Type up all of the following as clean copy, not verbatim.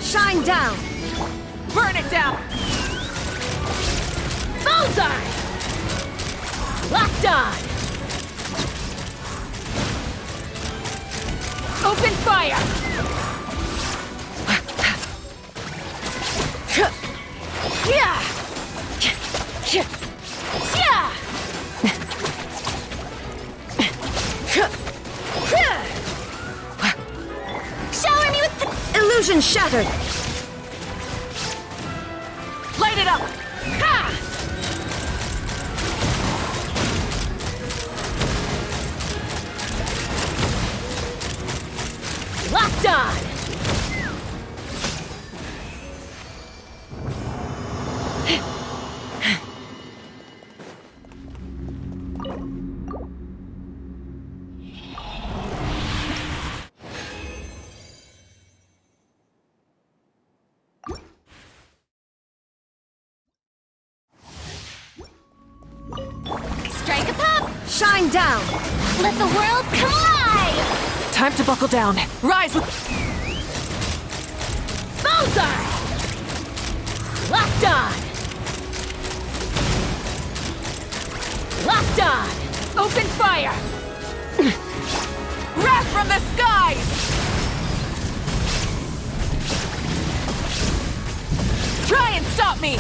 Shine down! Burn it down! Bullseye! Locked on! Open fire! Yeah! Yeah! Shower me with the illusion shattered! Light it up! Ha! Locked on! Strike a pop! Shine down! Let the world come alive! Time to buckle down. Rise with... Bullseye! Locked on! Locked on! Open fire! Wrath from the skies! Try and stop me!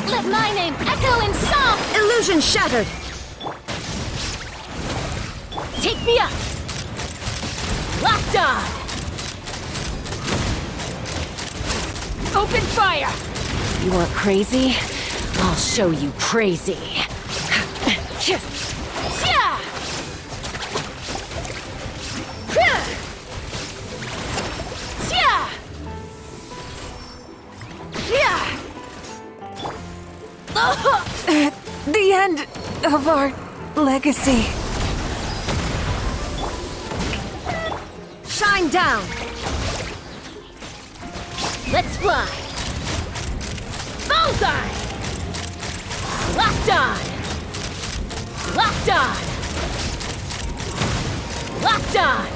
Let my name echo in song! Illusion shattered! Take me up! Locked on! Open fire! You are crazy? I'll show you crazy! The end of our legacy. Shine down! Let's fly! Bullseye! Locked on! Locked on! Locked on!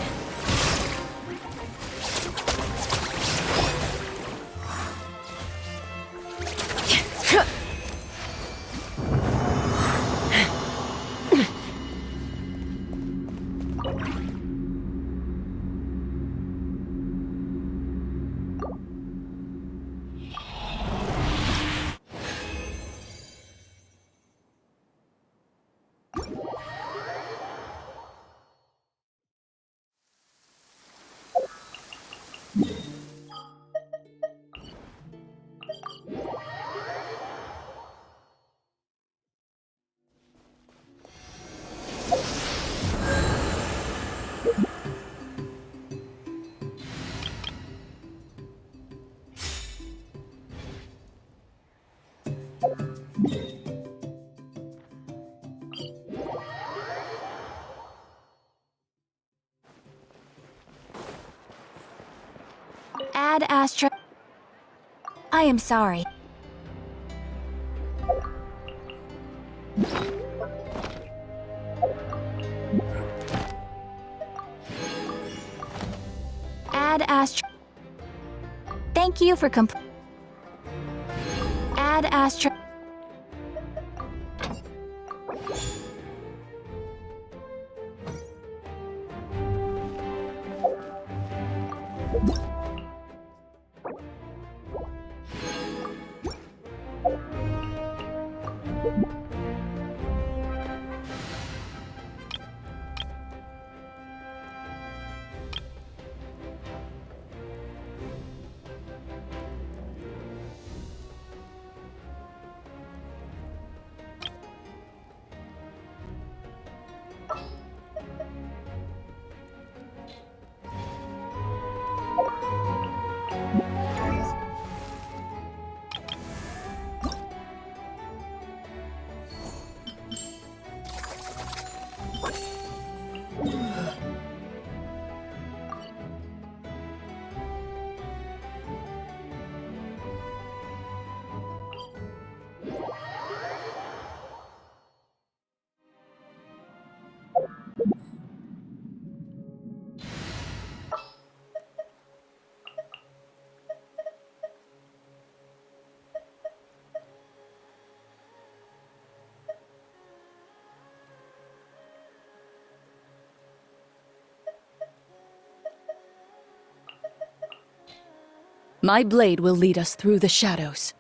Ad Astra. I am sorry. Ad Astra. Thank you for Ad Astra. My blade will lead us through the shadows.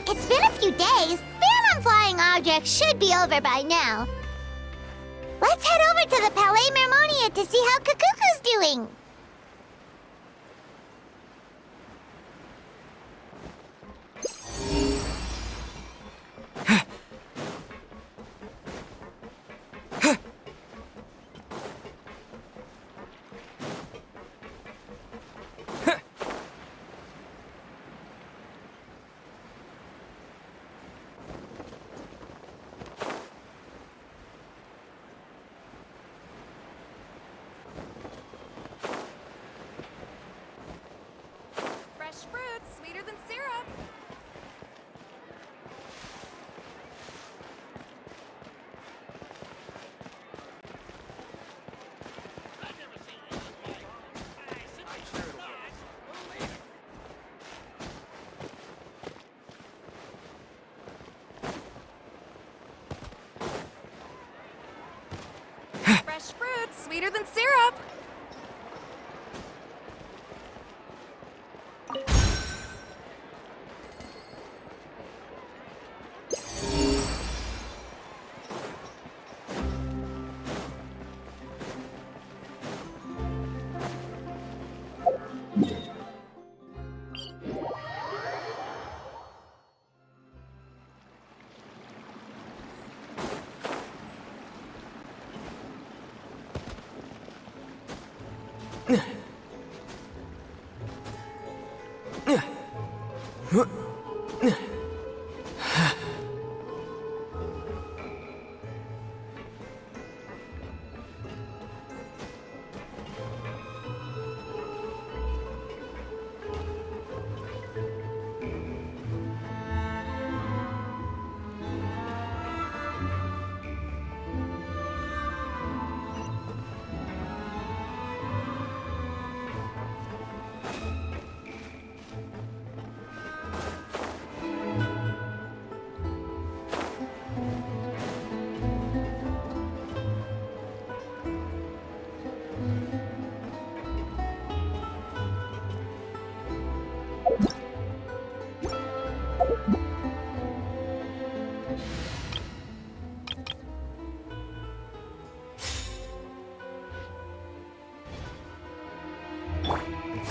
It's been a few days. Ban on flying objects should be over by now. Let's head over to the Palais Mermonia to see how Kakuku's doing. Fresh fruit, sweeter than syrup. Fresh fruit, sweeter than syrup.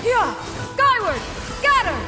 Yeah! Skyward! Scatter!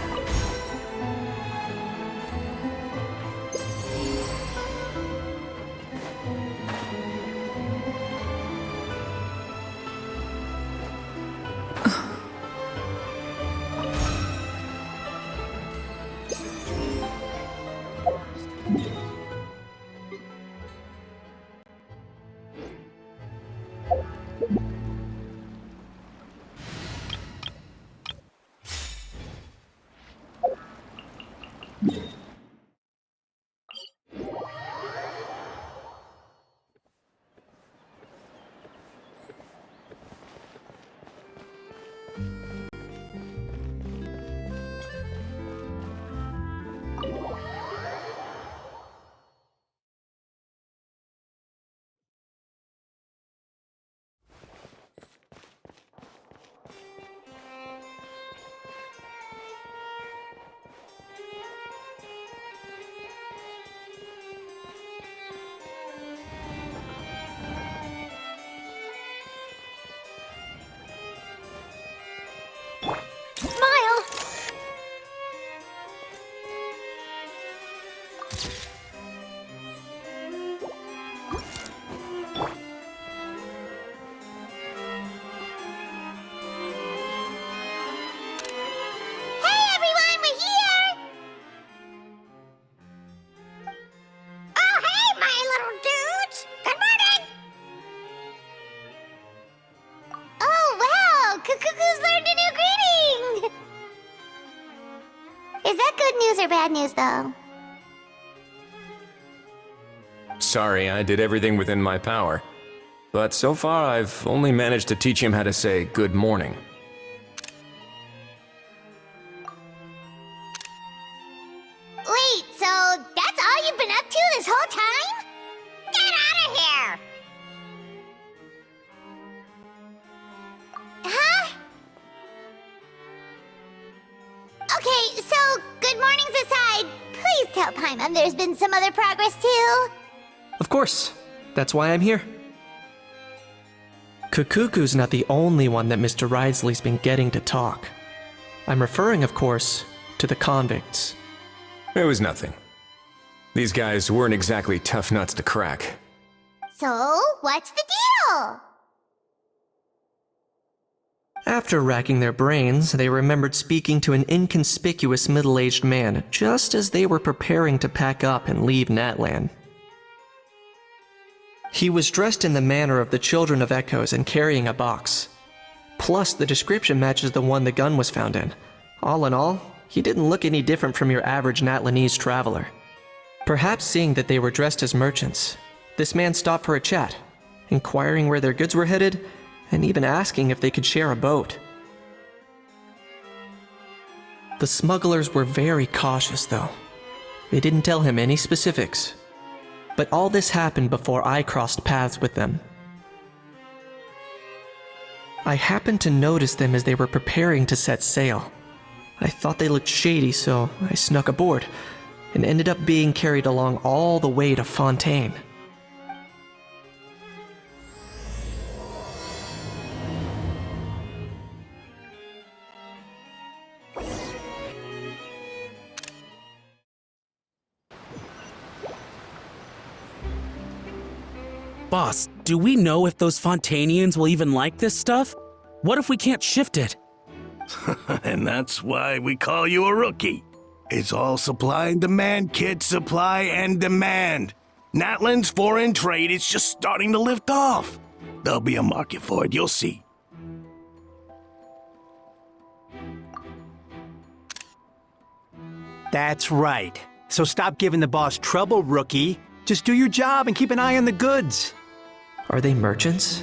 or bad news, though? Sorry, I did everything within my power. But so far, I've only managed to teach him how to say good morning. Wait, so that's all you've been up to this whole time? Get out of here! Huh? Okay, so good mornings aside, please tell Paimon there's been some other progress too. Of course. That's why I'm here. Kukuku's not the only one that Mr. Ridesley's been getting to talk. I'm referring, of course, to the convicts. It was nothing. These guys weren't exactly tough nuts to crack. So, what's the deal? After racking their brains, they remembered speaking to an inconspicuous middle-aged man just as they were preparing to pack up and leave Natlan. He was dressed in the manner of the Children of Echoes and carrying a box. Plus, the description matches the one the gun was found in. All in all, he didn't look any different from your average Natlanese traveler. Perhaps seeing that they were dressed as merchants, this man stopped for a chat, inquiring where their goods were headed, and even asking if they could share a boat. The smugglers were very cautious, though. They didn't tell him any specifics. But all this happened before I crossed paths with them. I happened to notice them as they were preparing to set sail. I thought they looked shady, so I snuck aboard, and ended up being carried along all the way to Fontaine. Boss, do we know if those Fontainians will even like this stuff? What if we can't shift it? And that's why we call you a rookie. It's all supply and demand, kid. Supply and demand. Natlan's foreign trade is just starting to lift off. There'll be a market for it, you'll see. That's right. So stop giving the boss trouble, rookie. Just do your job and keep an eye on the goods. Are they merchants?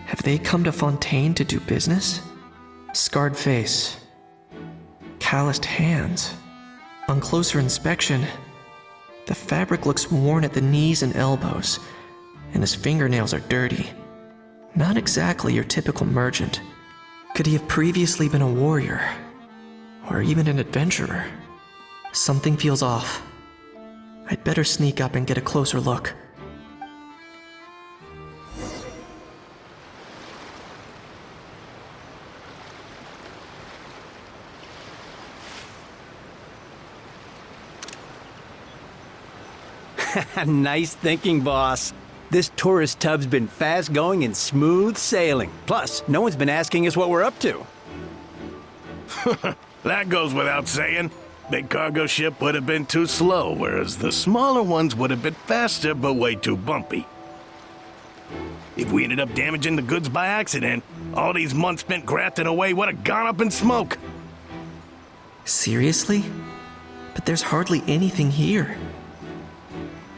Have they come to Fontaine to do business? Scarred face. Calloused hands. On closer inspection, the fabric looks worn at the knees and elbows, and his fingernails are dirty. Not exactly your typical merchant. Could he have previously been a warrior? Or even an adventurer? Something feels off. I'd better sneak up and get a closer look. Nice thinking, boss. This tourist tub's been fast going and smooth sailing. Plus, no one's been asking us what we're up to. That goes without saying. Big cargo ship would have been too slow, whereas the smaller ones would have been faster but way too bumpy. If we ended up damaging the goods by accident, all these months spent grafting away would have gone up in smoke. Seriously? But there's hardly anything here.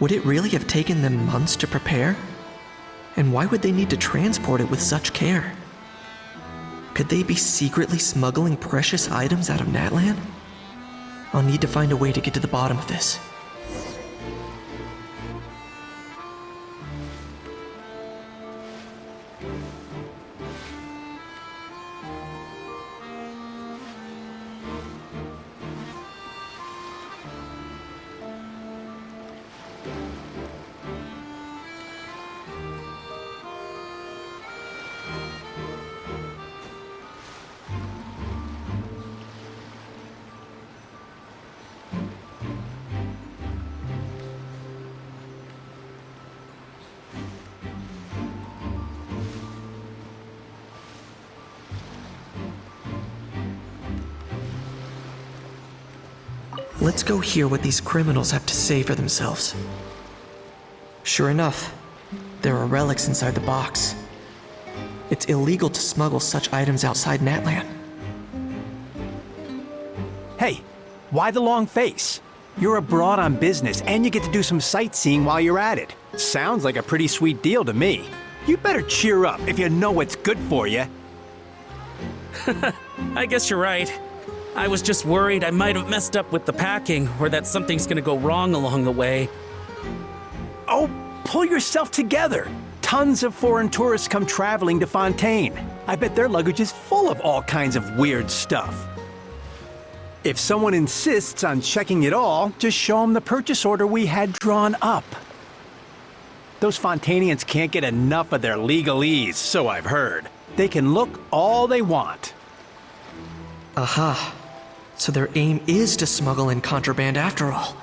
Would it really have taken them months to prepare? And why would they need to transport it with such care? Could they be secretly smuggling precious items out of Natlan? I'll need to find a way to get to the bottom of this. Let's go hear what these criminals have to say for themselves. Sure enough, there are relics inside the box. It's illegal to smuggle such items outside Natlan. Hey, Why the long face? You're abroad on business, and you get to do some sightseeing while you're at it. Sounds like a pretty sweet deal to me. You better cheer up if you know what's good for you. I guess you're right. I was just worried I might have messed up with the packing, or that something's gonna go wrong along the way. Oh, pull yourself together. Tons of foreign tourists come traveling to Fontaine. I bet their luggage is full of all kinds of weird stuff. If someone insists on checking it all, just show them the purchase order we had drawn up. Those Fontainians can't get enough of their legalese, so I've heard. They can look all they want. Aha. So their aim is to smuggle in contraband after all.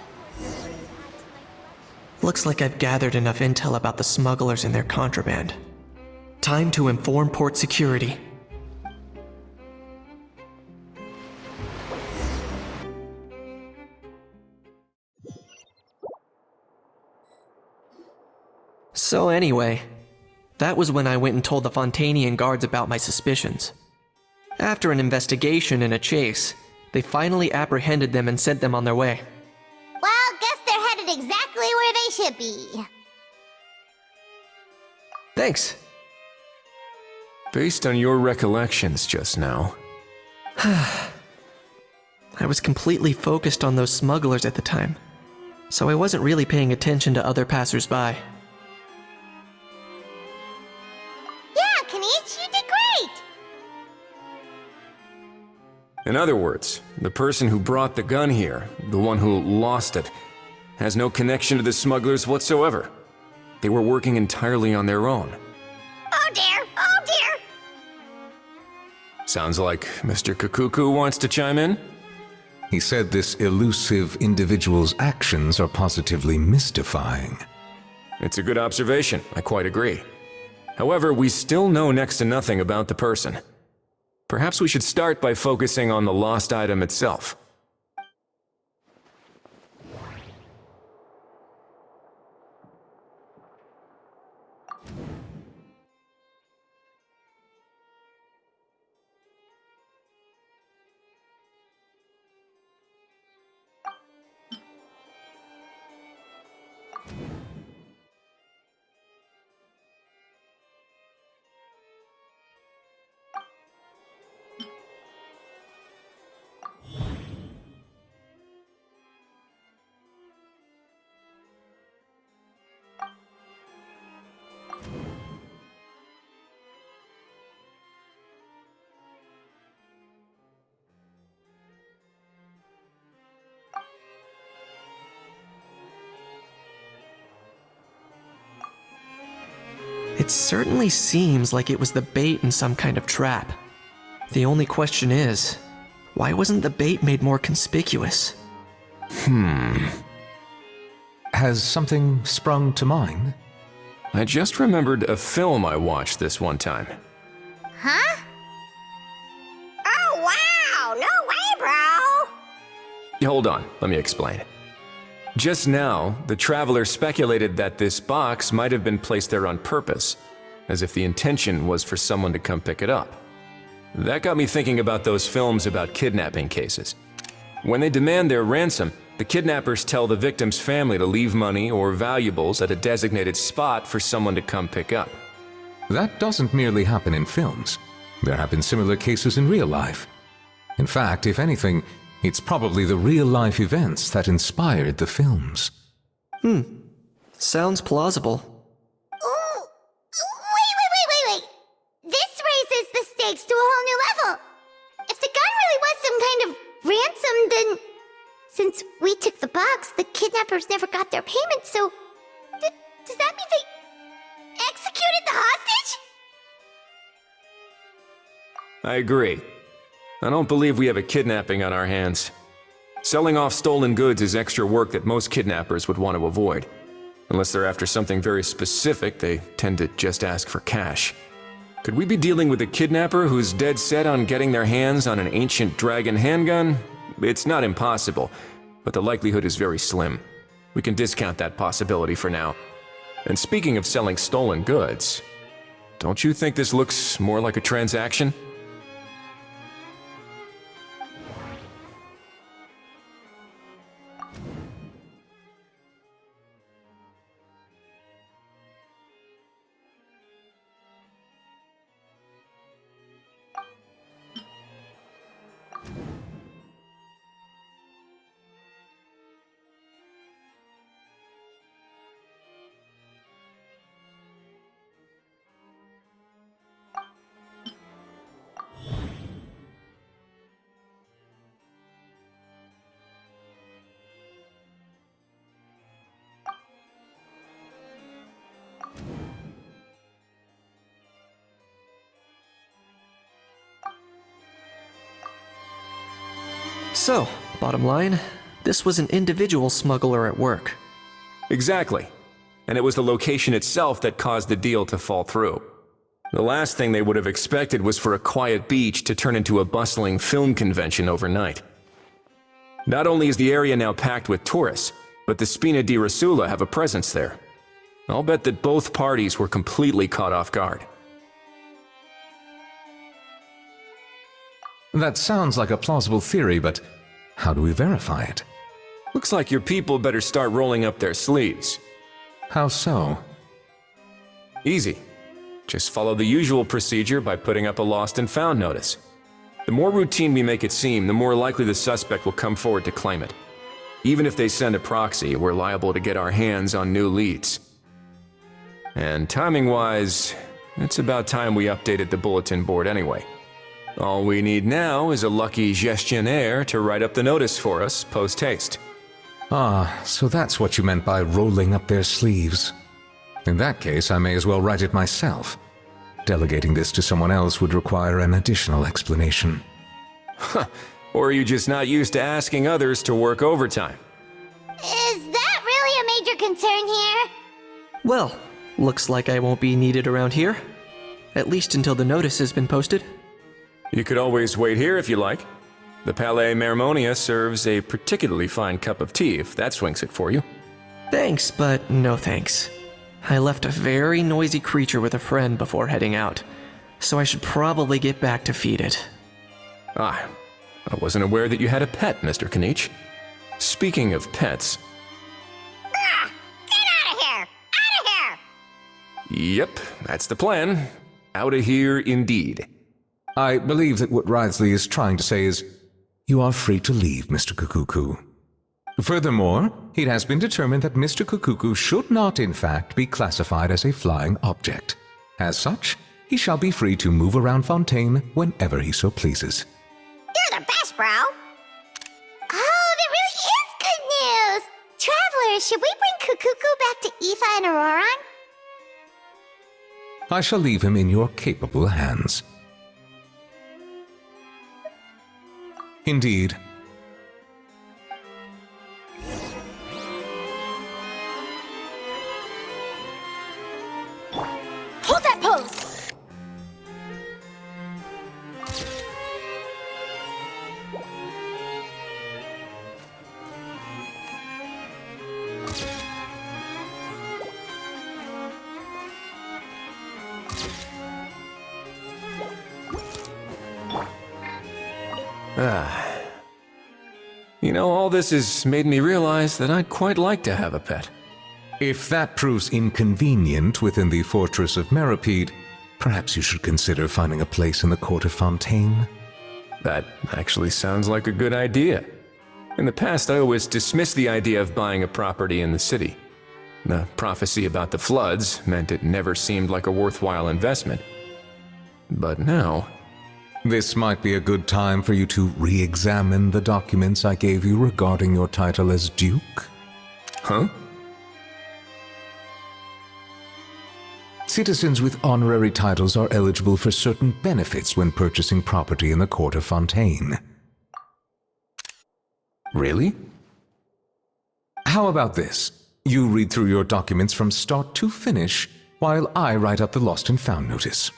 Looks like I've gathered enough intel about the smugglers and their contraband. Time to inform port security. So anyway, that was when I went and told the Fontainian guards about my suspicions. After an investigation and a chase, they finally apprehended them and sent them on their way. Well, guess they're headed exactly where they should be. Thanks. Based on your recollections just now, I was completely focused on those smugglers at the time, so I wasn't really paying attention to other passersby. Yeah, Kanish, you did great! in other words, the person who brought the gun here, the one who lost it, has no connection to the smugglers whatsoever. They were working entirely on their own. Oh dear, oh dear! Sounds like Mr. Kakuku wants to chime in? He said this elusive individual's actions are positively mystifying. It's a good observation, I quite agree. However, we still know next to nothing about the person. Perhaps we should start by focusing on the lost item itself. It certainly seems like it was the bait in some kind of trap. The only question is, why wasn't the bait made more conspicuous? Has something sprung to mind? I just remembered a film I watched this one time. Huh? Oh wow, no way, bro! Hold on, let me explain. Just now, the traveler speculated that this box might have been placed there on purpose, as if the intention was for someone to come pick it up. That got me thinking about those films about kidnapping cases. When they demand their ransom, the kidnappers tell the victim's family to leave money or valuables at a designated spot for someone to come pick up. That doesn't merely happen in films. There have been similar cases in real life. In fact, if anything, it's probably the real-life events that inspired the films. Sounds plausible. Ooh! Wait! This raises the stakes to a whole new level! If the gun really was some kind of ransom, then... Since we took the box, the kidnappers never got their payment, so... Does that mean they... executed the hostage? I agree. I don't believe we have a kidnapping on our hands. Selling off stolen goods is extra work that most kidnappers would want to avoid. Unless they're after something very specific, they tend to just ask for cash. Could we be dealing with a kidnapper who's dead set on getting their hands on an ancient dragon handgun? It's not impossible, but the likelihood is very slim. We can discount that possibility for now. And speaking of selling stolen goods, don't you think this looks more like a transaction? So, bottom line, this was an individual smuggler at work. Exactly. And it was the location itself that caused the deal to fall through. The last thing they would have expected was for a quiet beach to turn into a bustling film convention overnight. Not only is the area now packed with tourists, but the Spina di Rosula have a presence there. I'll bet that both parties were completely caught off guard. That sounds like a plausible theory, but how do we verify it? Looks like your people better start rolling up their sleeves. How so? Easy. Just follow the usual procedure by putting up a lost and found notice. The more routine we make it seem, the more likely the suspect will come forward to claim it. Even if they send a proxy, we're liable to get our hands on new leads. And timing-wise, it's about time we updated the bulletin board anyway. All we need now is a lucky gestionnaire to write up the notice for us post-haste. Ah, so that's what you meant by rolling up their sleeves. In that case, I may as well write it myself. Delegating this to someone else would require an additional explanation. Or are you just not used to asking others to work overtime? Is that really a major concern here? Well, looks like I won't be needed around here. At least until the notice has been posted. You could always wait here if you like. The Palais Mermonia serves a particularly fine cup of tea if that swings it for you. Thanks, but no thanks. I left a very noisy creature with a friend before heading out, so I should probably get back to feed it. Ah, I wasn't aware that you had a pet, Mr. Kanich. Speaking of pets... Get out of here! Out of here! Yep, that's the plan. Out of here indeed. I believe that what Wriothesley is trying to say is, you are free to leave, Mr. Kukuku. Furthermore, it has been determined that Mr. Kukuku should not, in fact, be classified as a flying object. As such, he shall be free to move around Fontaine whenever he so pleases. You're the best, bro! Oh, that really is good news! Travelers, should we bring Kukuku back to Aoife and Auroran? I shall leave him in your capable hands. Indeed. Hold that pose! You know, all this has made me realize that I'd quite like to have a pet. If that proves inconvenient within the fortress of Meropide, perhaps you should consider finding a place in the court of Fontaine. That actually sounds like a good idea. In the past, I always dismissed the idea of buying a property in the city. The prophecy about the floods meant it never seemed like a worthwhile investment. But now... This might be a good time for you to re-examine the documents I gave you regarding your title as Duke. Huh? Citizens with honorary titles are eligible for certain benefits when purchasing property in the court of Fontaine. Really? How about this? You read through your documents from start to finish, while I write up the lost and found notice.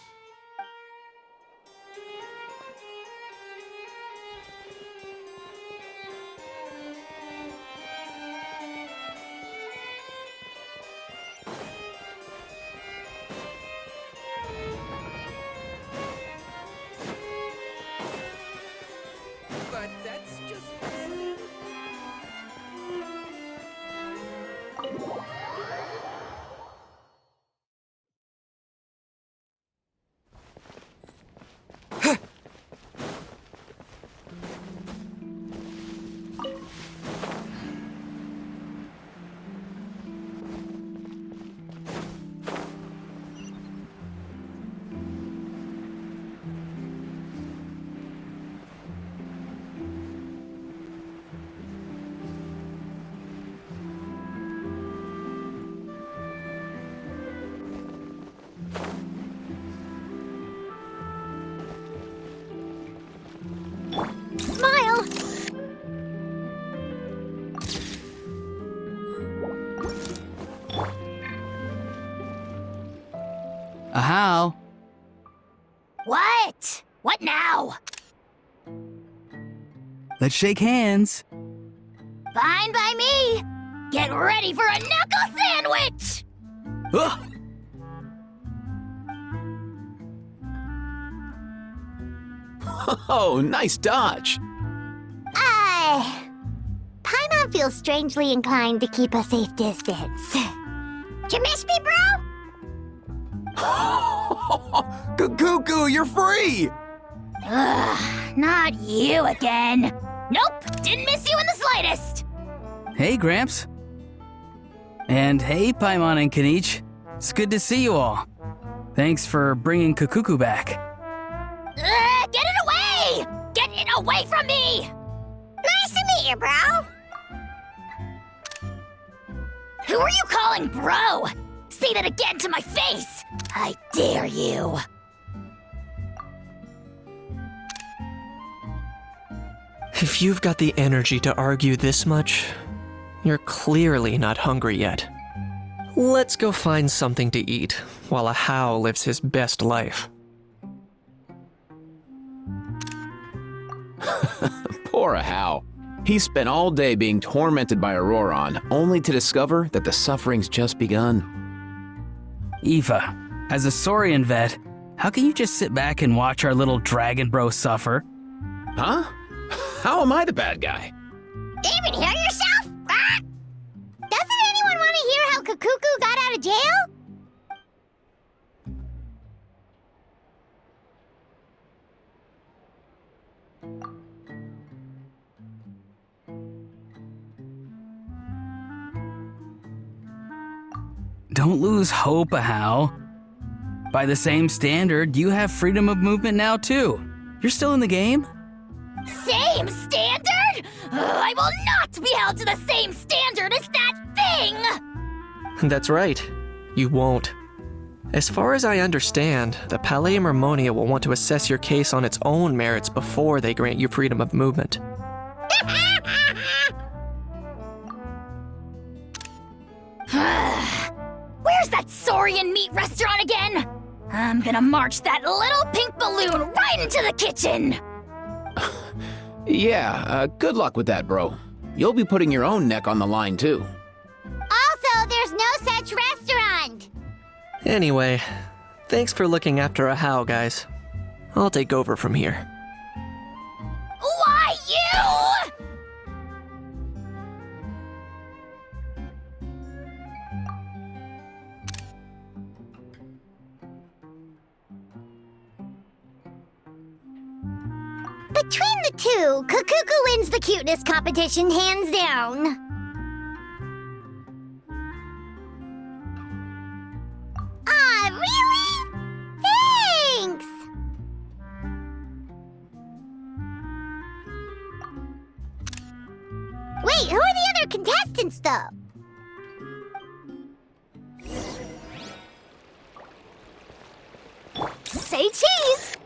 How? What? What now? Let's shake hands. Fine by me. Get ready for a knuckle sandwich! Ugh. Oh, nice dodge. Paimon feels strangely inclined to keep a safe distance. Did you miss me, bro? Cuckoo, you're free! Ugh, not you again. Nope, didn't miss you in the slightest. Hey, Gramps. And hey, Paimon and Kanich. It's good to see you all. Thanks for bringing Kukuku back. Get it away! Get it away from me! Nice to meet you, bro. Who are you calling bro? Say that again to my face! I dare you. If you've got the energy to argue this much, you're clearly not hungry yet. Let's go find something to eat while a How lives his best life. Poor Hao. He spent all day being tormented by Auroron, only to discover that the suffering's just begun. Eva, as a Saurian vet, how can you just sit back and watch our little dragon bro suffer? Huh? How am I the bad guy? Even hear yourself? Ah! Doesn't anyone want to hear how Kukuku got out of jail? Don't lose hope, Hao. By the same standard, you have freedom of movement now too. You're still in the game? Same standard? I will not be held to the same standard as that thing! That's right. You won't. As far as I understand, the Palais Mermonia will want to assess your case on its own merits before they grant you freedom of movement. Where's that Saurian meat restaurant again? I'm gonna march that little pink balloon right into the kitchen! Yeah, good luck with that, bro. You'll be putting your own neck on the line, too. Also, there's no such restaurant. Anyway, thanks for looking after a How, guys. I'll take over from here. Why you? Between the two, Kukuku wins the cuteness competition hands down. Ah, really? Thanks! Wait, who are the other contestants, though? Say cheese!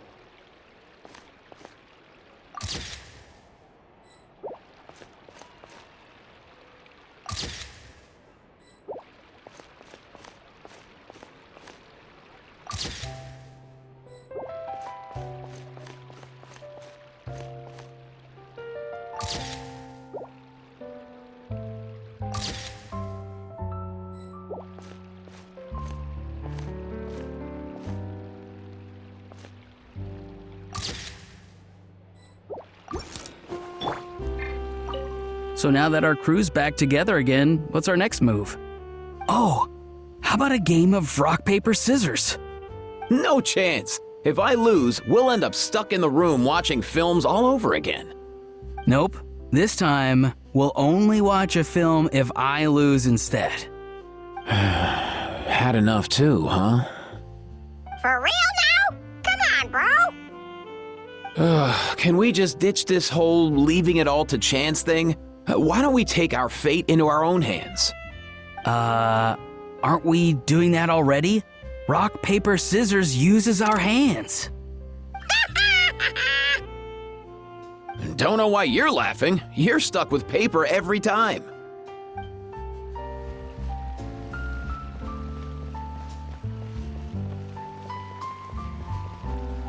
So now that our crew's back together again, what's our next move? Oh, how about a game of rock, paper, scissors? No chance. If I lose, we'll end up stuck in the room watching films all over again. Nope. This time, we'll only watch a film if I lose instead. Had enough too, huh? For real now? Come on, bro. Can we just ditch this whole leaving it all to chance thing? Why don't we take our fate into our own hands? Aren't we doing that already? Rock, paper, scissors uses our hands. Don't know why you're laughing. You're stuck with paper every time.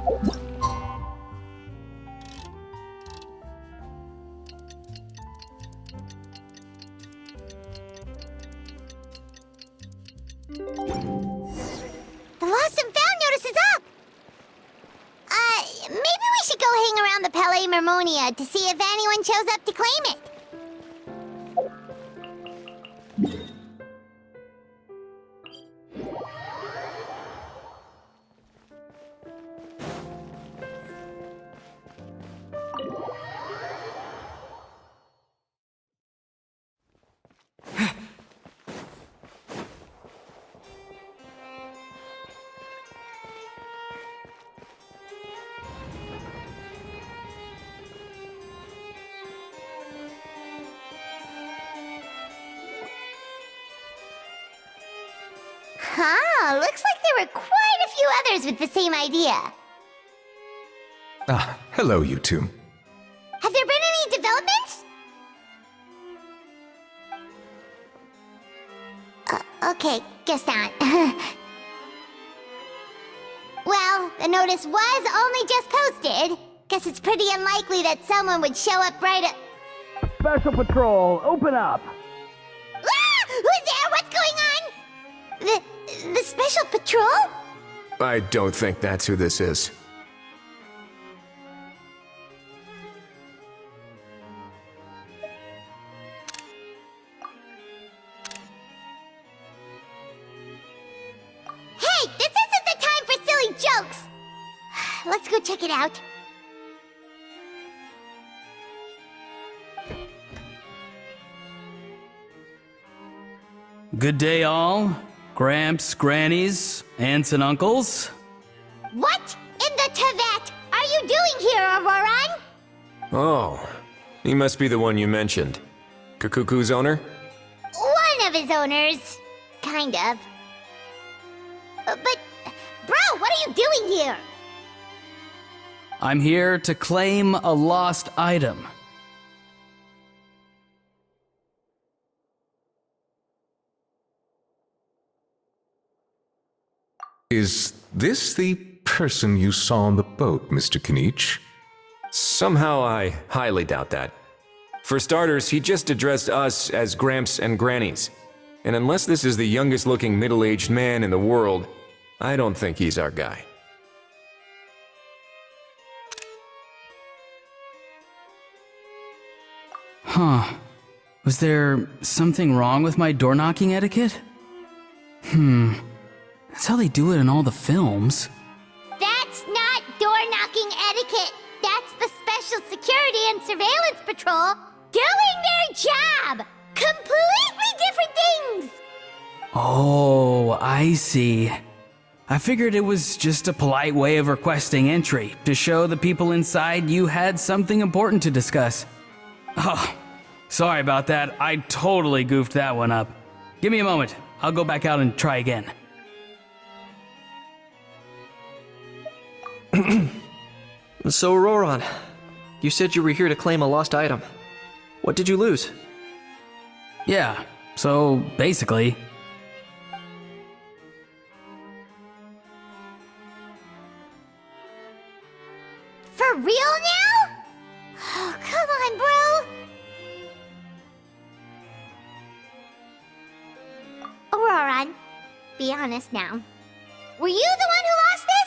The lost and found notice is up! Maybe we should go hang around the Palais Mermonia to see if anyone shows up to claim it. Huh, looks like there were quite a few others with the same idea. Ah, hello, you two. Have there been any developments? Okay, guess not. Well, the notice was only just posted. Guess it's pretty unlikely that someone would show up right at... Special Patrol, open up! Ah! Who's there? What's going on? The Special Patrol? I don't think that's who this is. Hey, this isn't the time for silly jokes! Let's go check it out. Good day, all. Gramps, grannies, aunts, and uncles. What in the Tevat are you doing here, Auroran? Oh, he must be the one you mentioned. Kukuku's owner? One of his owners. Kind of. But, bro, what are you doing here? I'm here to claim a lost item. Is this the person you saw on the boat, Mr. Kinich? Somehow I highly doubt that. For starters, he just addressed us as Gramps and Grannies. And unless this is the youngest looking middle-aged man in the world, I don't think he's our guy. Huh. Was there something wrong with my door-knocking etiquette? That's how they do it in all the films. That's not door-knocking etiquette. That's the Special Security and Surveillance Patrol doing their job! Completely different things! Oh, I see. I figured it was just a polite way of requesting entry to show the people inside you had something important to discuss. Oh, sorry about that. I totally goofed that one up. Give me a moment. I'll go back out and try again. So, Roran, you said you were here to claim a lost item. What did you lose? Yeah, so basically... For real now? Oh, come on, bro. Auroran, be honest now. Were you the one who lost this?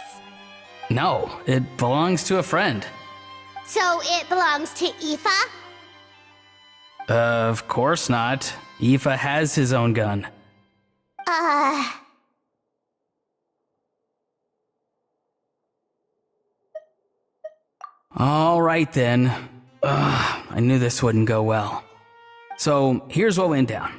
No, it belongs to a friend. So it belongs to Aoife? Of course not. Aoife has his own gun. All right then. I knew this wouldn't go well. So here's what went down.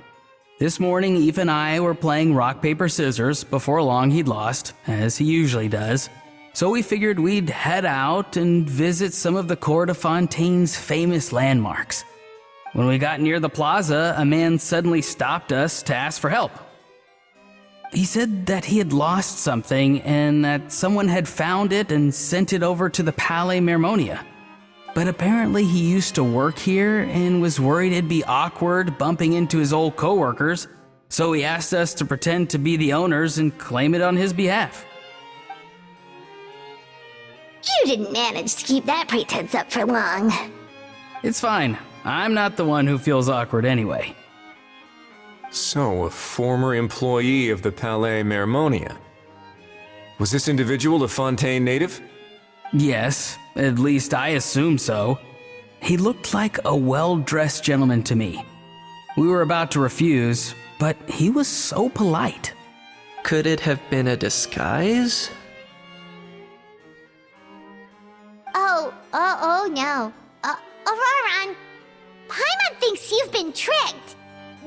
This morning, Aoife and I were playing rock, paper, scissors. Before long, he'd lost, as he usually does. So we figured we'd head out and visit some of the Cour de Fontaine's famous landmarks. When we got near the plaza, a man suddenly stopped us to ask for help. He said that he had lost something and that someone had found it and sent it over to the Palais Mermonia. But apparently he used to work here and was worried it'd be awkward bumping into his old coworkers, so he asked us to pretend to be the owners and claim it on his behalf. You didn't manage to keep that pretense up for long. It's fine. I'm not the one who feels awkward anyway. So, a former employee of the Palais Mermonia. Was this individual a Fontaine native? Yes, at least I assume so. He looked like a well-dressed gentleman to me. We were about to refuse, but he was so polite. Could it have been a disguise? Oh no. Auroron, Paimon thinks you've been tricked.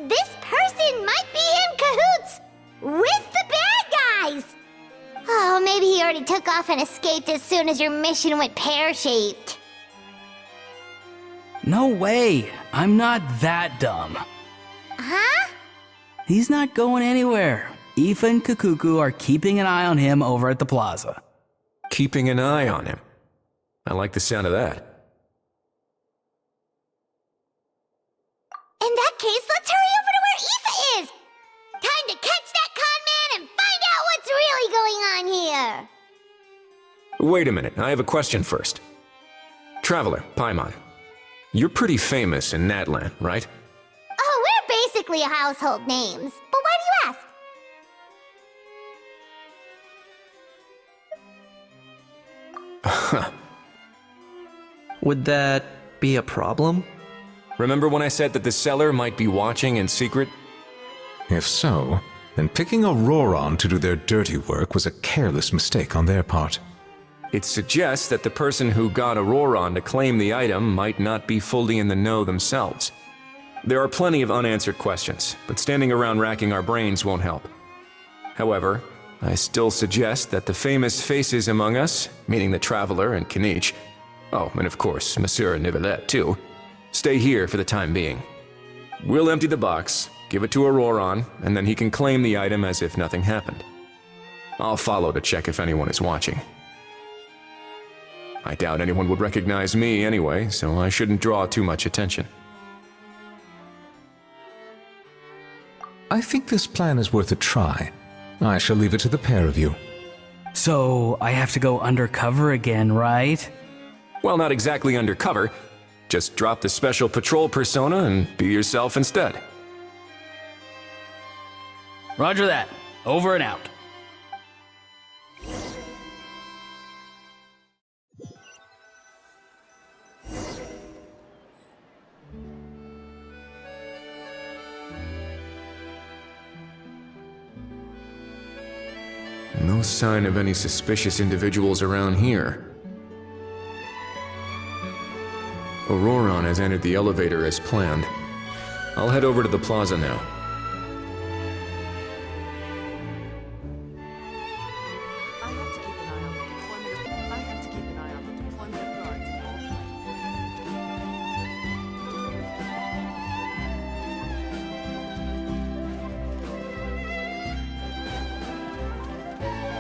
This person might be in cahoots with the bad guys. Oh, maybe he already took off and escaped as soon as your mission went pear-shaped. No way. I'm not that dumb. Huh? He's not going anywhere. Aoife and Kakuku are keeping an eye on him over at the plaza. Keeping an eye on him. I like the sound of that. In that case, let's hurry over to where Aoife is! Time to catch that con man and find out what's really going on here! Wait a minute, I have a question first. Traveler, Paimon, you're pretty famous in Natlan, right? Oh, we're basically household names. But why do you ask? Would that be a problem? Remember when I said that the seller might be watching in secret? If so, then picking Auroron to do their dirty work was a careless mistake on their part. It suggests that the person who got Auroron to claim the item might not be fully in the know themselves. There are plenty of unanswered questions, but standing around racking our brains won't help. However, I still suggest that the famous faces among us, meaning the Traveler and Kinich, oh, and of course, Monsieur Nivelette too, stay here for the time being. We'll empty the box, give it to Auroron, and then he can claim the item as if nothing happened. I'll follow to check if anyone is watching. I doubt anyone would recognize me anyway, so I shouldn't draw too much attention. I think this plan is worth a try. I shall leave it to the pair of you. So, I have to go undercover again, right? Well, not exactly undercover. Just drop the special patrol persona and be yourself instead. Roger that. Over and out. No sign of any suspicious individuals around here. Auroron has entered the elevator as planned. I'll head over to the plaza now.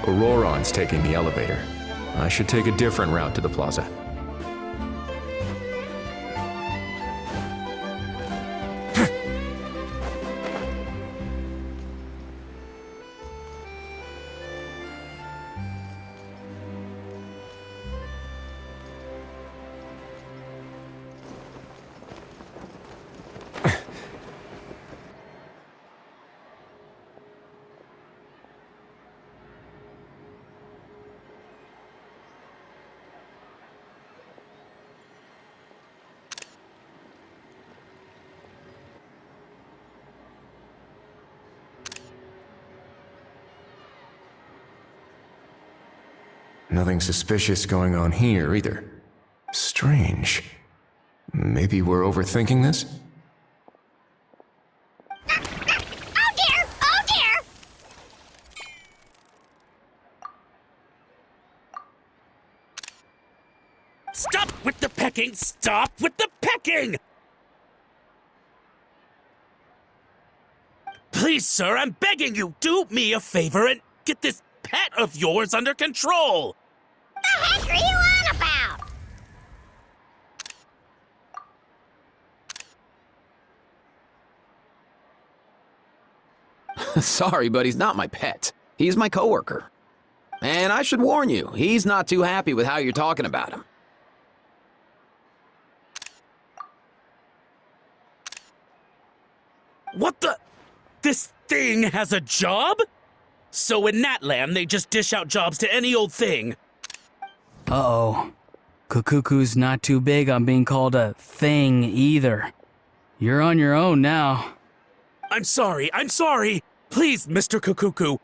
Auroron's taking the elevator. I should take a different route to the plaza. Nothing suspicious going on here, either. Strange. Maybe we're overthinking this? Oh dear! Oh dear! Stop with the pecking! Stop with the pecking! Please, sir, I'm begging you, do me a favor and get this pet of yours under control! The heck are you on about? Sorry, but he's not my pet. He's my coworker. And I should warn you, he's not too happy with how you're talking about him. What the? This thing has a job? So in that land, they just dish out jobs to any old thing. Uh-oh. Kukuku's not too big on being called a thing either. You're on your own now. I'm sorry. Please, Mr. Kukuku.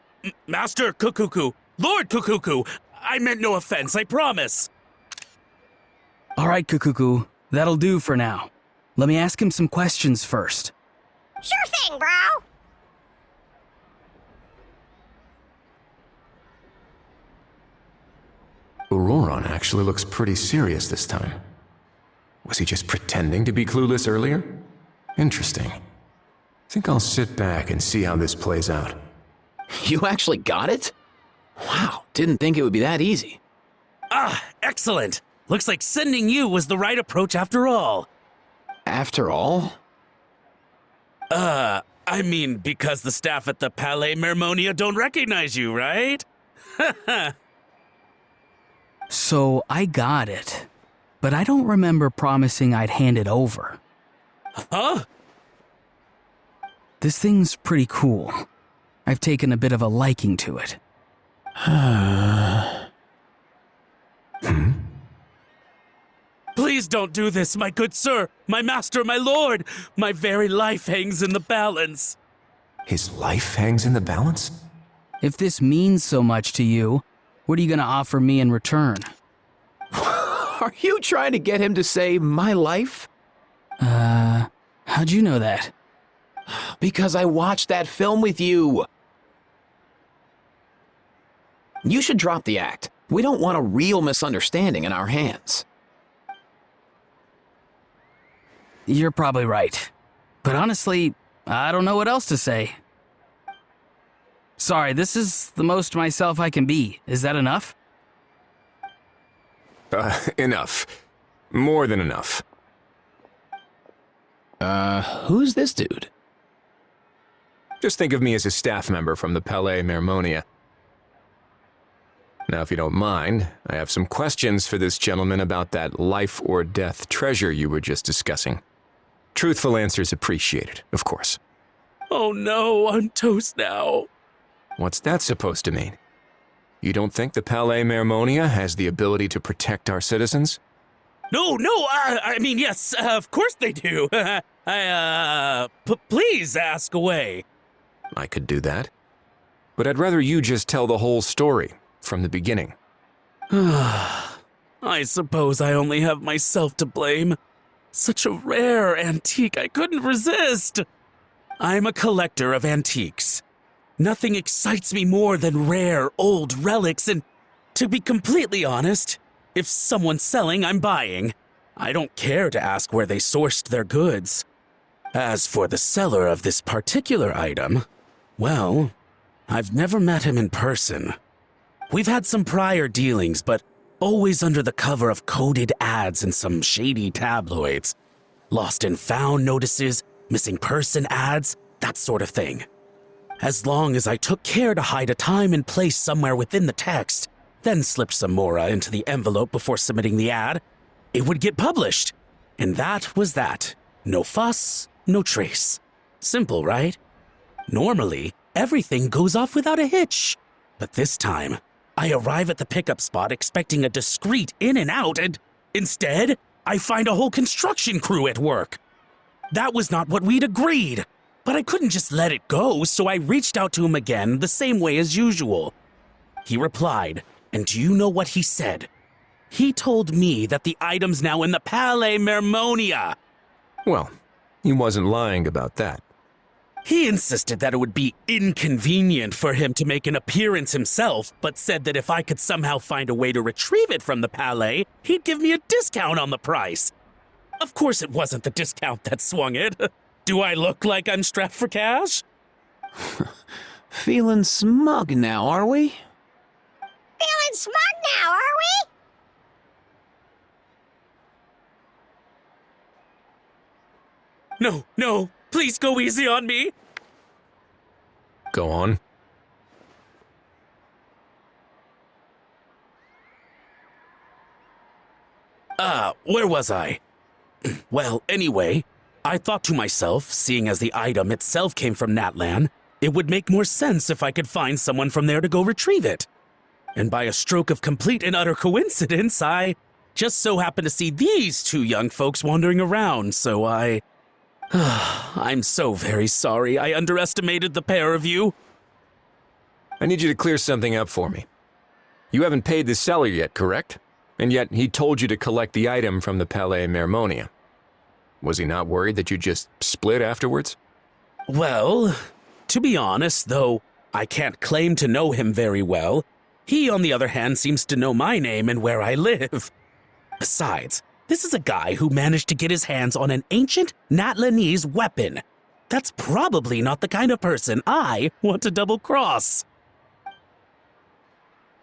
Master Kukuku. Lord Kukuku. I meant no offense, I promise. All right, Kukuku. That'll do for now. Let me ask him some questions first. Sure thing, bro. Auroron actually looks pretty serious this time. Was he just pretending to be clueless earlier? Interesting. Think I'll sit back and see how this plays out. You actually got it? Wow, didn't think it would be that easy. Ah, excellent. Looks like sending you was the right approach after all. After all? I mean, because the staff at the Palais Mermonia don't recognize you, right? So I got it, but I don't remember promising I'd hand it over. Huh? This thing's pretty cool. I've taken a bit of a liking to it. Please don't do this, my good sir, my master, my lord. My very life hangs in the balance. His life hangs in the balance? If this means so much to you, what are you gonna offer me in return? Are you trying to get him to say my life? How'd you know that? Because I watched that film with you. You should drop the act. We don't want a real misunderstanding in our hands. You're probably right. But honestly, I don't know what else to say. Sorry, this is the most myself I can be. Is that enough? Enough. More than enough. Who's this dude? Just think of me as a staff member from the Palais Mermonia. Now, if you don't mind, I have some questions for this gentleman about that life or death treasure you were just discussing. Truthful answers appreciated, of course. Oh no, I'm toast now. What's that supposed to mean? You don't think the Palais Mermonia has the ability to protect our citizens? No, I mean, yes, of course they do. Please ask away. I could do that. But I'd rather you just tell the whole story, from the beginning. I suppose I only have myself to blame. Such a rare antique, I couldn't resist. I'm a collector of antiques. Nothing excites me more than rare, old relics, and to be completely honest, if someone's selling, I'm buying. I don't care to ask where they sourced their goods. As for the seller of this particular item, well, I've never met him in person. We've had some prior dealings, but always under the cover of coded ads in some shady tabloids. Lost and found notices, missing person ads, that sort of thing. As long as I took care to hide a time and place somewhere within the text, then slipped some mora into the envelope before submitting the ad, it would get published. And that was that. No fuss, no trace. Simple, right? Normally, everything goes off without a hitch. But this time, I arrive at the pickup spot expecting a discreet in and out, and instead, I find a whole construction crew at work. That was not what we'd agreed, but I couldn't just let it go, so I reached out to him again the same way as usual. He replied, and do you know what he said? He told me that the item's now in the Palais Mermonia. Well, he wasn't lying about that. He insisted that it would be inconvenient for him to make an appearance himself, but said that if I could somehow find a way to retrieve it from the Palais, he'd give me a discount on the price. Of course it wasn't the discount that swung it. Do I look like I'm strapped for cash? Feeling smug now, are we? Feeling smug now, are we? No, please go easy on me. Go on. Where was I? Well, anyway, I thought to myself, seeing as the item itself came from Natlan, it would make more sense if I could find someone from there to go retrieve it. And by a stroke of complete and utter coincidence, I just so happened to see these two young folks wandering around, so I'm so very sorry I underestimated the pair of you. I need you to clear something up for me. You haven't paid the seller yet, correct? And yet he told you to collect the item from the Palais Mermonia. Was he not worried that you just split afterwards? Well, to be honest, though I can't claim to know him very well, he, on the other hand, seems to know my name and where I live. Besides, this is a guy who managed to get his hands on an ancient Natlanese weapon. That's probably not the kind of person I want to double-cross.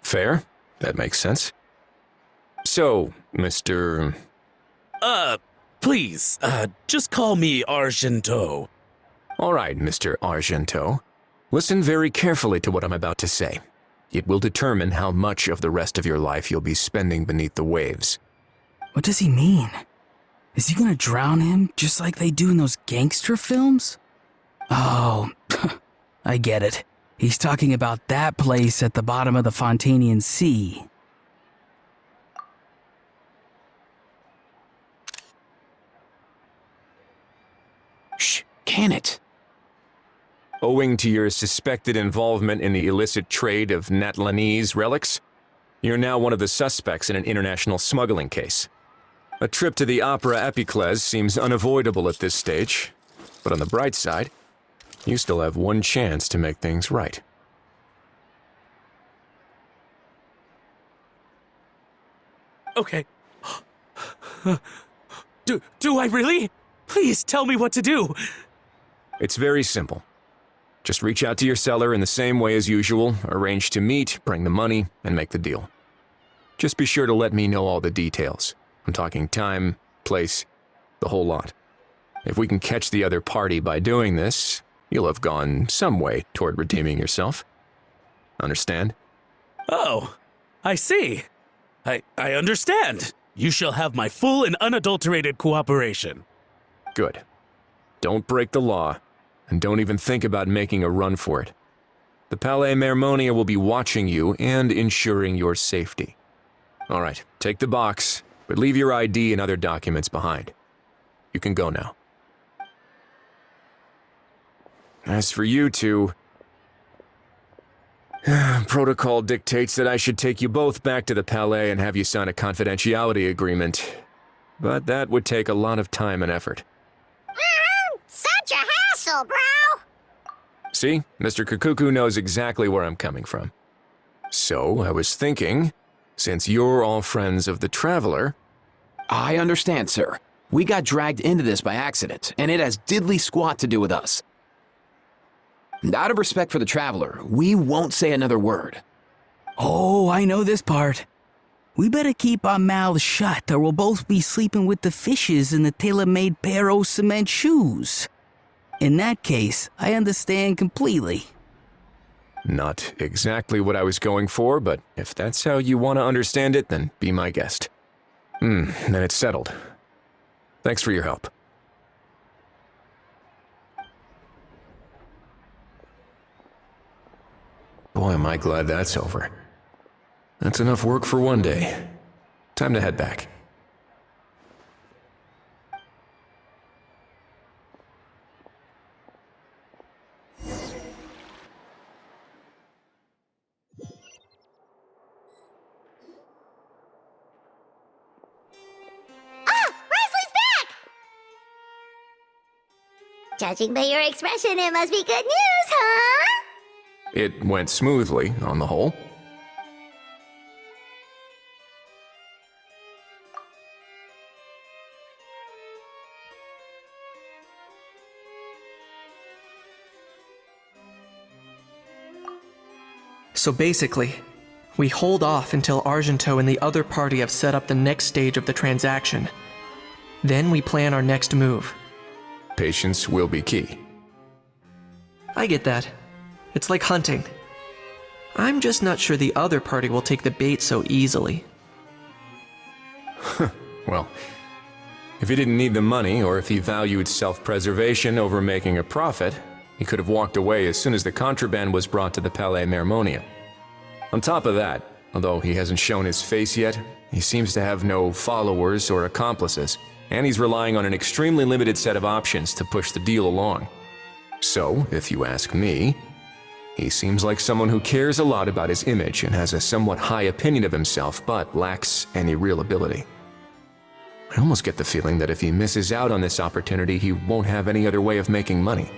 Fair. That makes sense. So, Mr. Please, just call me Argento. All right, Mr. Argento. Listen very carefully to what I'm about to say. It will determine how much of the rest of your life you'll be spending beneath the waves. What does he mean? Is he gonna drown him just like they do in those gangster films? Oh, I get it. He's talking about that place at the bottom of the Fontanian Sea. Shh, can it? Owing to your suspected involvement in the illicit trade of Natlanese relics, you're now one of the suspects in an international smuggling case. A trip to the Opera Epiclese seems unavoidable at this stage, but on the bright side, you still have one chance to make things right. Okay. Do I really? Please tell me what to do. It's very simple. Just reach out to your seller in the same way as usual, arrange to meet, bring the money, and make the deal. Just be sure to let me know all the details. I'm talking time, place, the whole lot. If we can catch the other party by doing this, you'll have gone some way toward redeeming yourself. Understand? Oh, I see. I understand. You shall have my full and unadulterated cooperation. Good. Don't break the law, and don't even think about making a run for it. The Palais Mermonia will be watching you and ensuring your safety. All right, take the box, but leave your ID and other documents behind. You can go now. As for you two, protocol dictates that I should take you both back to the Palais and have you sign a confidentiality agreement. But that would take a lot of time and effort. Such a hassle, bro! See, Mr. Kukuku knows exactly where I'm coming from. So, I was thinking, since you're all friends of the Traveler... I understand, sir. We got dragged into this by accident, and it has diddly squat to do with us. And out of respect for the Traveler, we won't say another word. Oh, I know this part. We better keep our mouths shut or we'll both be sleeping with the fishes in the tailor-made pair of cement shoes. In that case, I understand completely. Not exactly what I was going for, but if that's how you want to understand it, then be my guest. Then it's settled. Thanks for your help. Boy, am I glad that's over. That's enough work for one day. Time to head back. Judging by your expression, it must be good news, huh? It went smoothly, on the whole. So basically, we hold off until Argento and the other party have set up the next stage of the transaction. Then we plan our next move. Patience will be key. I get that. It's like hunting. I'm just not sure the other party will take the bait so easily. Well, if he didn't need the money, or if he valued self-preservation over making a profit, he could have walked away as soon as the contraband was brought to the Palais Mermonia. On top of that, although he hasn't shown his face yet, he seems to have no followers or accomplices, and he's relying on an extremely limited set of options to push the deal along. So, if you ask me, he seems like someone who cares a lot about his image and has a somewhat high opinion of himself, but lacks any real ability. I almost get the feeling that if he misses out on this opportunity, he won't have any other way of making money.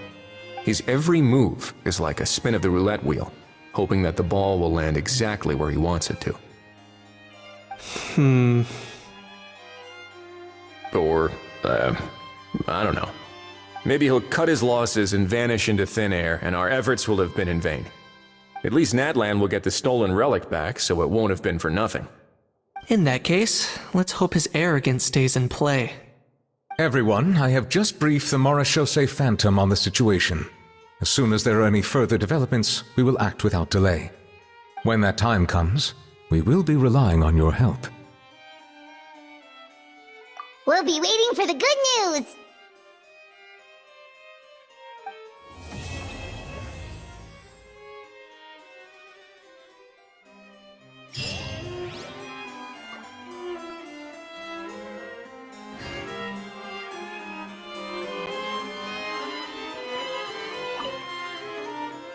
His every move is like a spin of the roulette wheel, hoping that the ball will land exactly where he wants it to. Or, I don't know. Maybe he'll cut his losses and vanish into thin air, and our efforts will have been in vain. At least Natlan will get the stolen relic back, so it won't have been for nothing. In that case, let's hope his arrogance stays in play. Everyone, I have just briefed the Morishose Phantom on the situation. As soon as there are any further developments, we will act without delay. When that time comes, we will be relying on your help. We'll be waiting for the good news!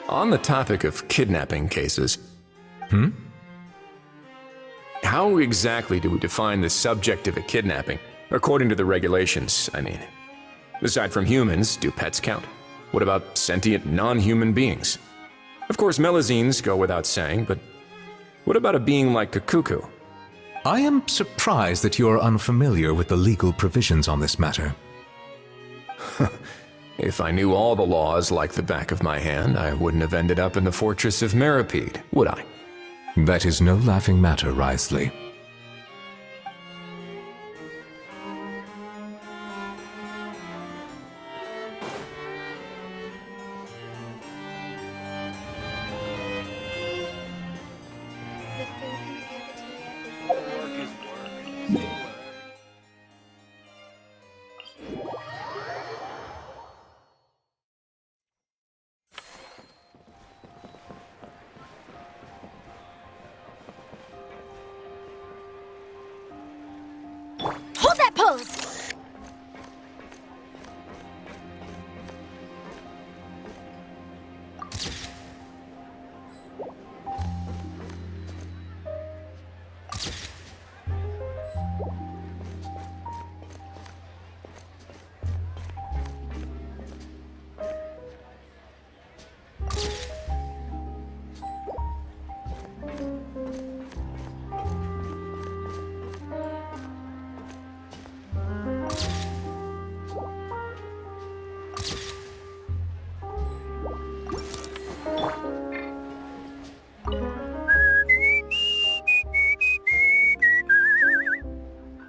On the topic of kidnapping cases, how exactly do we define the subject of a kidnapping? According to the regulations, I mean. Aside from humans, do pets count? What about sentient non-human beings? Of course, Melazines go without saying, but what about a being like Kukuku? I am surprised that you are unfamiliar with the legal provisions on this matter. If I knew all the laws like the back of my hand, I wouldn't have ended up in the fortress of Meripede, would I? That is no laughing matter, Wriothesley. Hold that pose!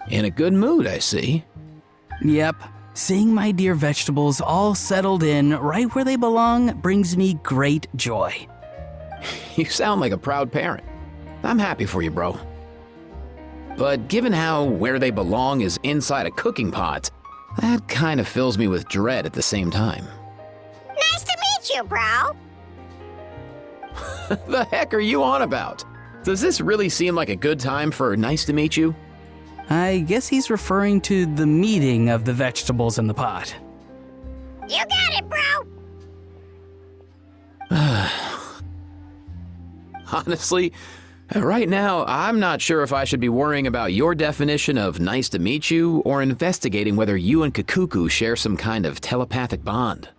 In a good mood, I see. Yep. Seeing my dear vegetables all settled in right where they belong brings me great joy. You sound like a proud parent. I'm happy for you, bro. But given how where they belong is inside a cooking pot, that kind of fills me with dread at the same time. Nice to meet you, bro! The heck are you on about? Does this really seem like a good time for nice to meet you? I guess he's referring to the meeting of the vegetables in the pot. You got it, bro! Honestly, right now, I'm not sure if I should be worrying about your definition of nice to meet you or investigating whether you and Kukuku share some kind of telepathic bond.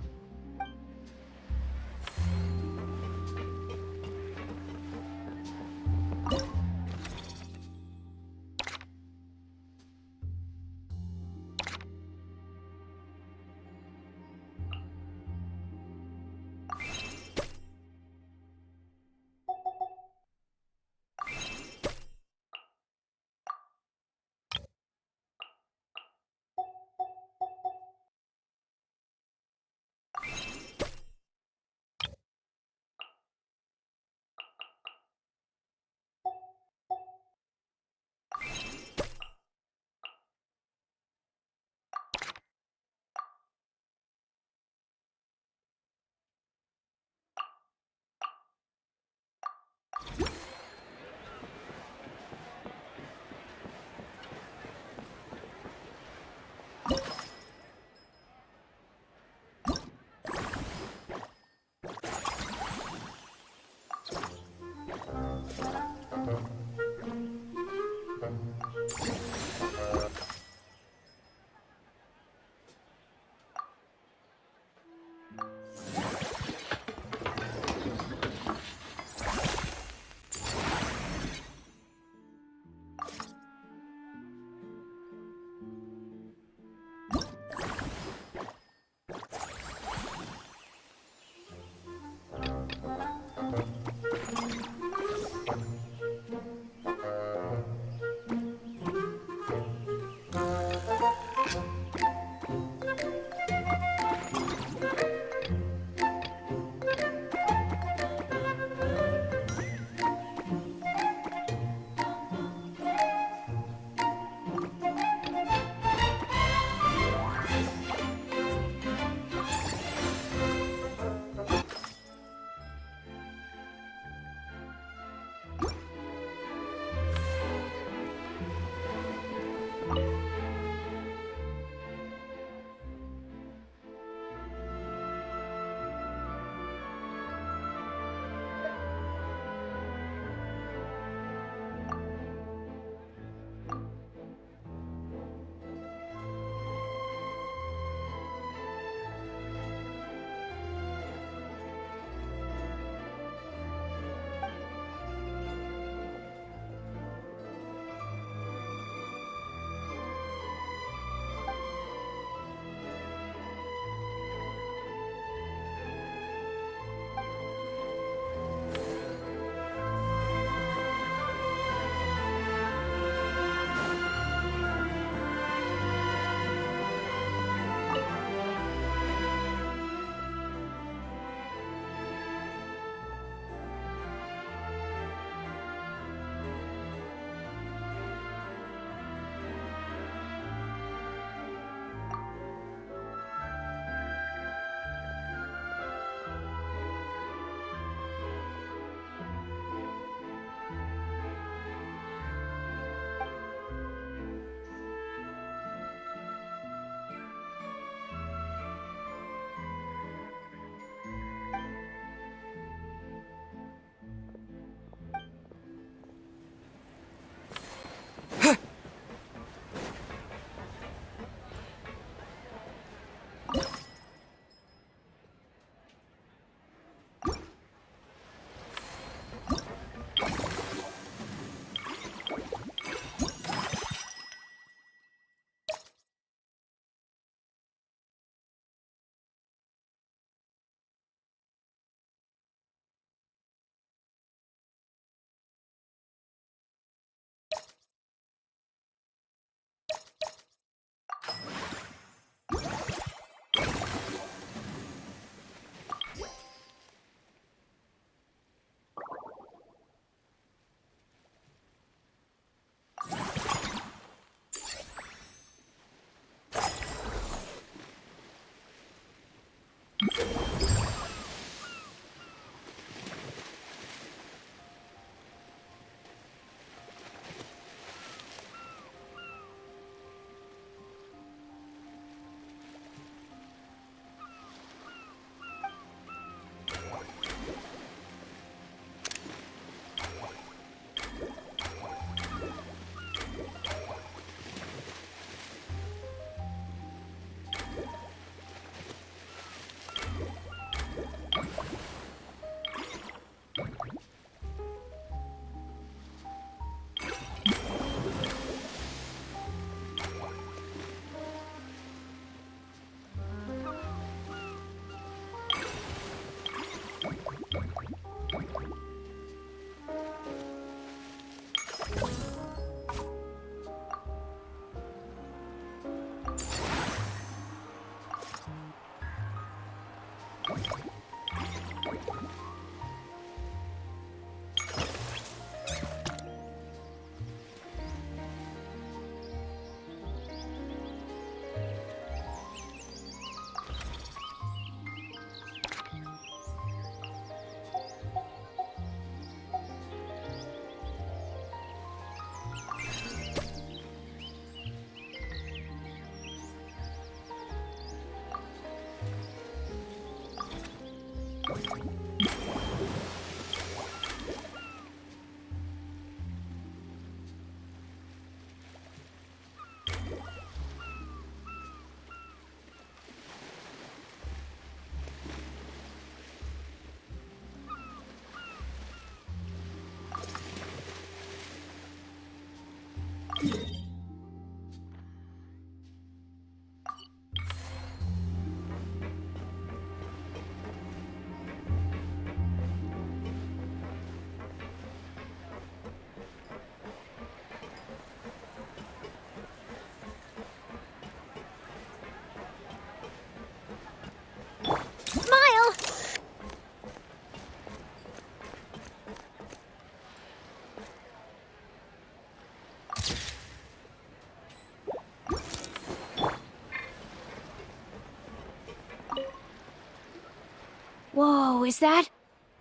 Whoa, is that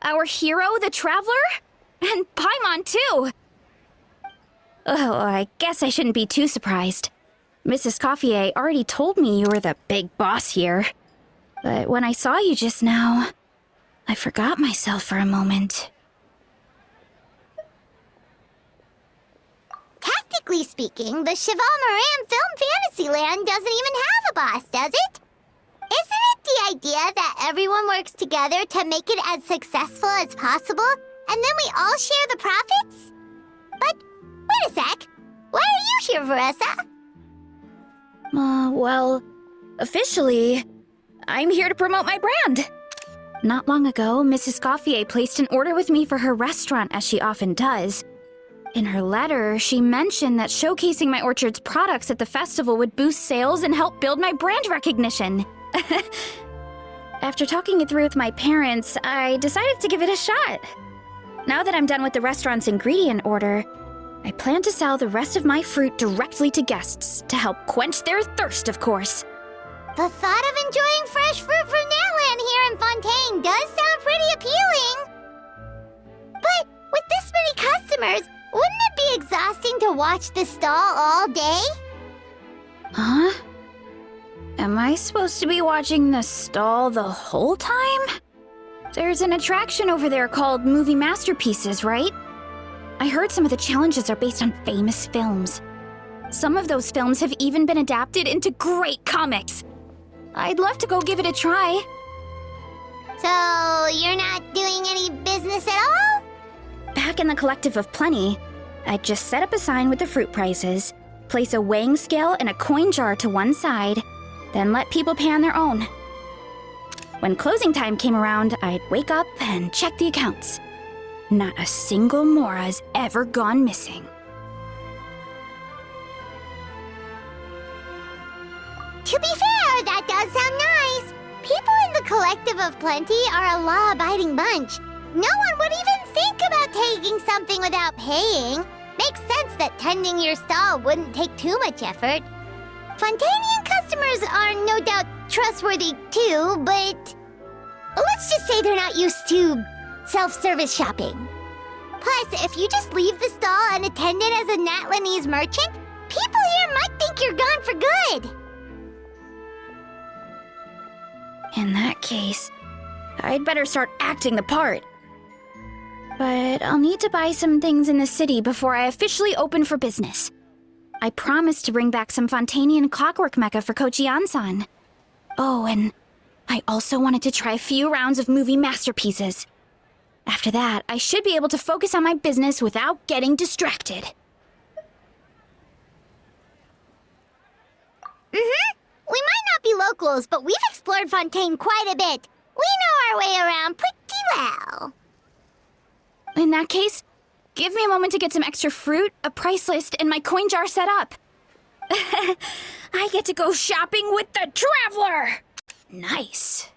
our hero, the Traveler? And Paimon, too! Oh, I guess I shouldn't be too surprised. Mrs. Coiffier already told me you were the big boss here. But when I saw you just now, I forgot myself for a moment. Technically speaking, the Cheval Moran Film Fantasyland doesn't even have a boss, does it? Isn't it the idea that everyone works together to make it as successful as possible, and then we all share the profits? But, wait a sec. Why are you here, Veressa? Well, officially, I'm here to promote my brand. Not long ago, Mrs. Coiffier placed an order with me for her restaurant, as she often does. In her letter, she mentioned that showcasing my orchard's products at the festival would boost sales and help build my brand recognition. After talking it through with my parents, I decided to give it a shot. Now that I'm done with the restaurant's ingredient order, I plan to sell the rest of my fruit directly to guests to help quench their thirst, of course. The thought of enjoying fresh fruit from Natlan here in Fontaine does sound pretty appealing. But with this many customers, wouldn't it be exhausting to watch the stall all day? Huh? Am I supposed to be watching the stall the whole time? There's an attraction over there called Movie Masterpieces, right? I heard some of the challenges are based on famous films. Some of those films have even been adapted into great comics. I'd love to go give it a try. So, you're not doing any business at all? Back in the Collective of Plenty, I'd just set up a sign with the fruit prices, place a weighing scale and a coin jar to one side, then let people pay on their own. When closing time came around, I'd wake up and check the accounts. Not a single Mora's ever gone missing. Collective of Plenty are a law-abiding bunch. No one would even think about taking something without paying. Makes sense that tending your stall wouldn't take too much effort. Fontainian customers are no doubt trustworthy too, but let's just say they're not used to self-service shopping. Plus, if you just leave the stall unattended as a Natlanese merchant, people here might think you're gone for good. In that case, I'd better start acting the part. But I'll need to buy some things in the city before I officially open for business. I promised to bring back some Fontainian clockwork mecha for Kochi-san. Oh, and I also wanted to try a few rounds of movie masterpieces. After that, I should be able to focus on my business without getting distracted. We might not be locals, but we've explored Fontaine quite a bit. We know our way around pretty well. In that case, give me a moment to get some extra fruit, a price list, and my coin jar set up. I get to go shopping with the Traveler! Nice.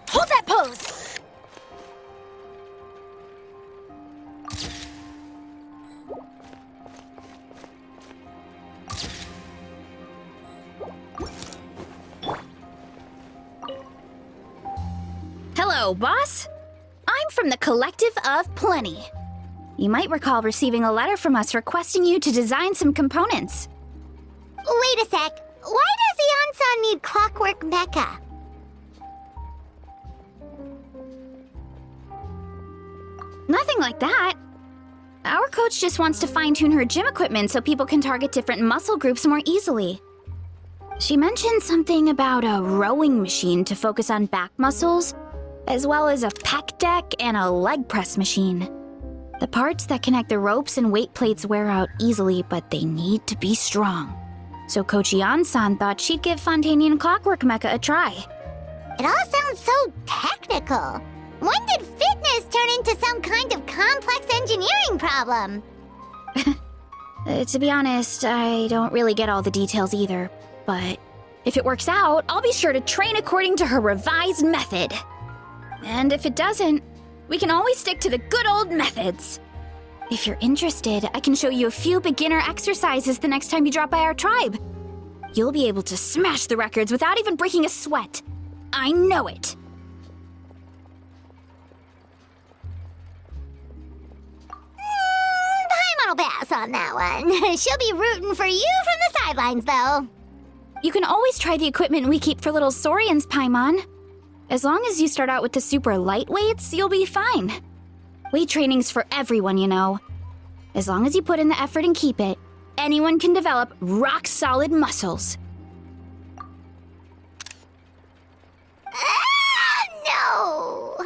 Hold that pose! Hello, boss. I'm from the Collective of Plenty. You might recall receiving a letter from us requesting you to design some components. Wait a sec. Why does Eonsan need clockwork mecha? Nothing like that. Our coach just wants to fine-tune her gym equipment so people can target different muscle groups more easily. She mentioned something about a rowing machine to focus on back muscles, as well as a pec deck and a leg press machine. The parts that connect the ropes and weight plates wear out easily, but they need to be strong. So Coach Eon-san thought she'd give Fontanian Clockwork Mecha a try. It all sounds so technical. When did fitness turn into some kind of complex engineering problem? To be honest, I don't really get all the details either. But if it works out, I'll be sure to train according to her revised method. And if it doesn't, we can always stick to the good old methods. If you're interested, I can show you a few beginner exercises the next time you drop by our tribe. You'll be able to smash the records without even breaking a sweat. I know it. Paimon will pass on that one. She'll be rooting for you from the sidelines, though. You can always try the equipment we keep for little Saurians, Paimon. As long as you start out with the super light weights, you'll be fine. Weight training's for everyone, you know. As long as you put in the effort and keep it, anyone can develop rock-solid muscles. No!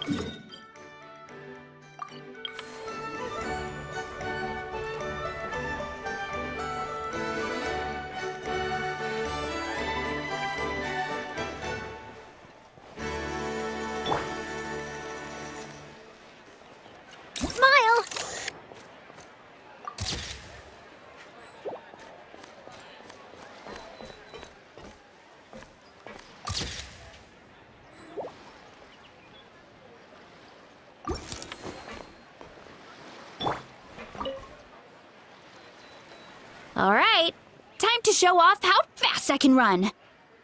Smile! All right, time to show off how fast I can run.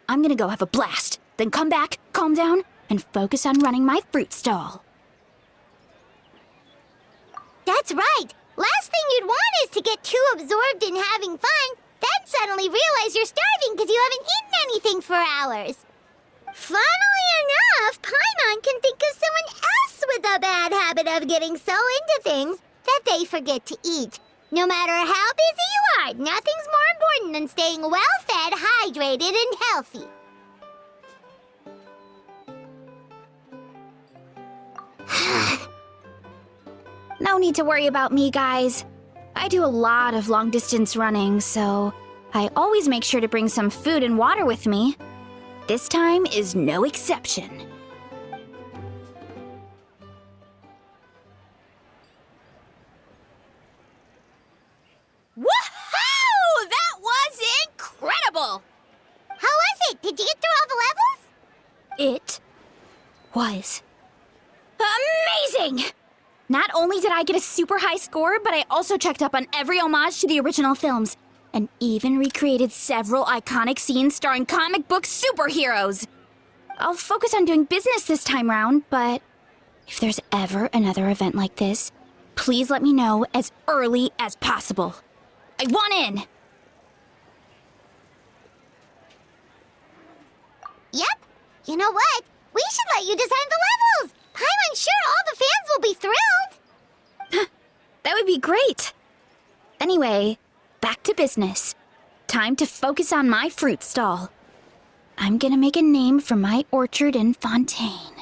I'm gonna go have a blast, then come back, calm down, and focus on running my fruit stall. That's right. Last thing you'd want is to get too absorbed in having fun, then suddenly realize you're starving because you haven't eaten anything for hours. Funnily enough, Paimon can think of someone else with a bad habit of getting so into things that they forget to eat. No matter how busy you are, nothing's more important than staying well-fed, hydrated, and healthy. No need to worry about me, guys. I do a lot of long-distance running, so I always make sure to bring some food and water with me. This time is no exception. Woohoo! That was incredible! How was it? Did you get through all the levels? It was amazing! Not only did I get a super high score, but I also checked up on every homage to the original films, and even recreated several iconic scenes starring comic book superheroes. I'll focus on doing business this time round, but if there's ever another event like this, please let me know as early as possible. I want in! Yep. You know what? We should let you design the levels! I'm sure all the fans will be thrilled! That would be great! Anyway, back to business. Time to focus on my fruit stall. I'm gonna make a name for my orchard in Fontaine.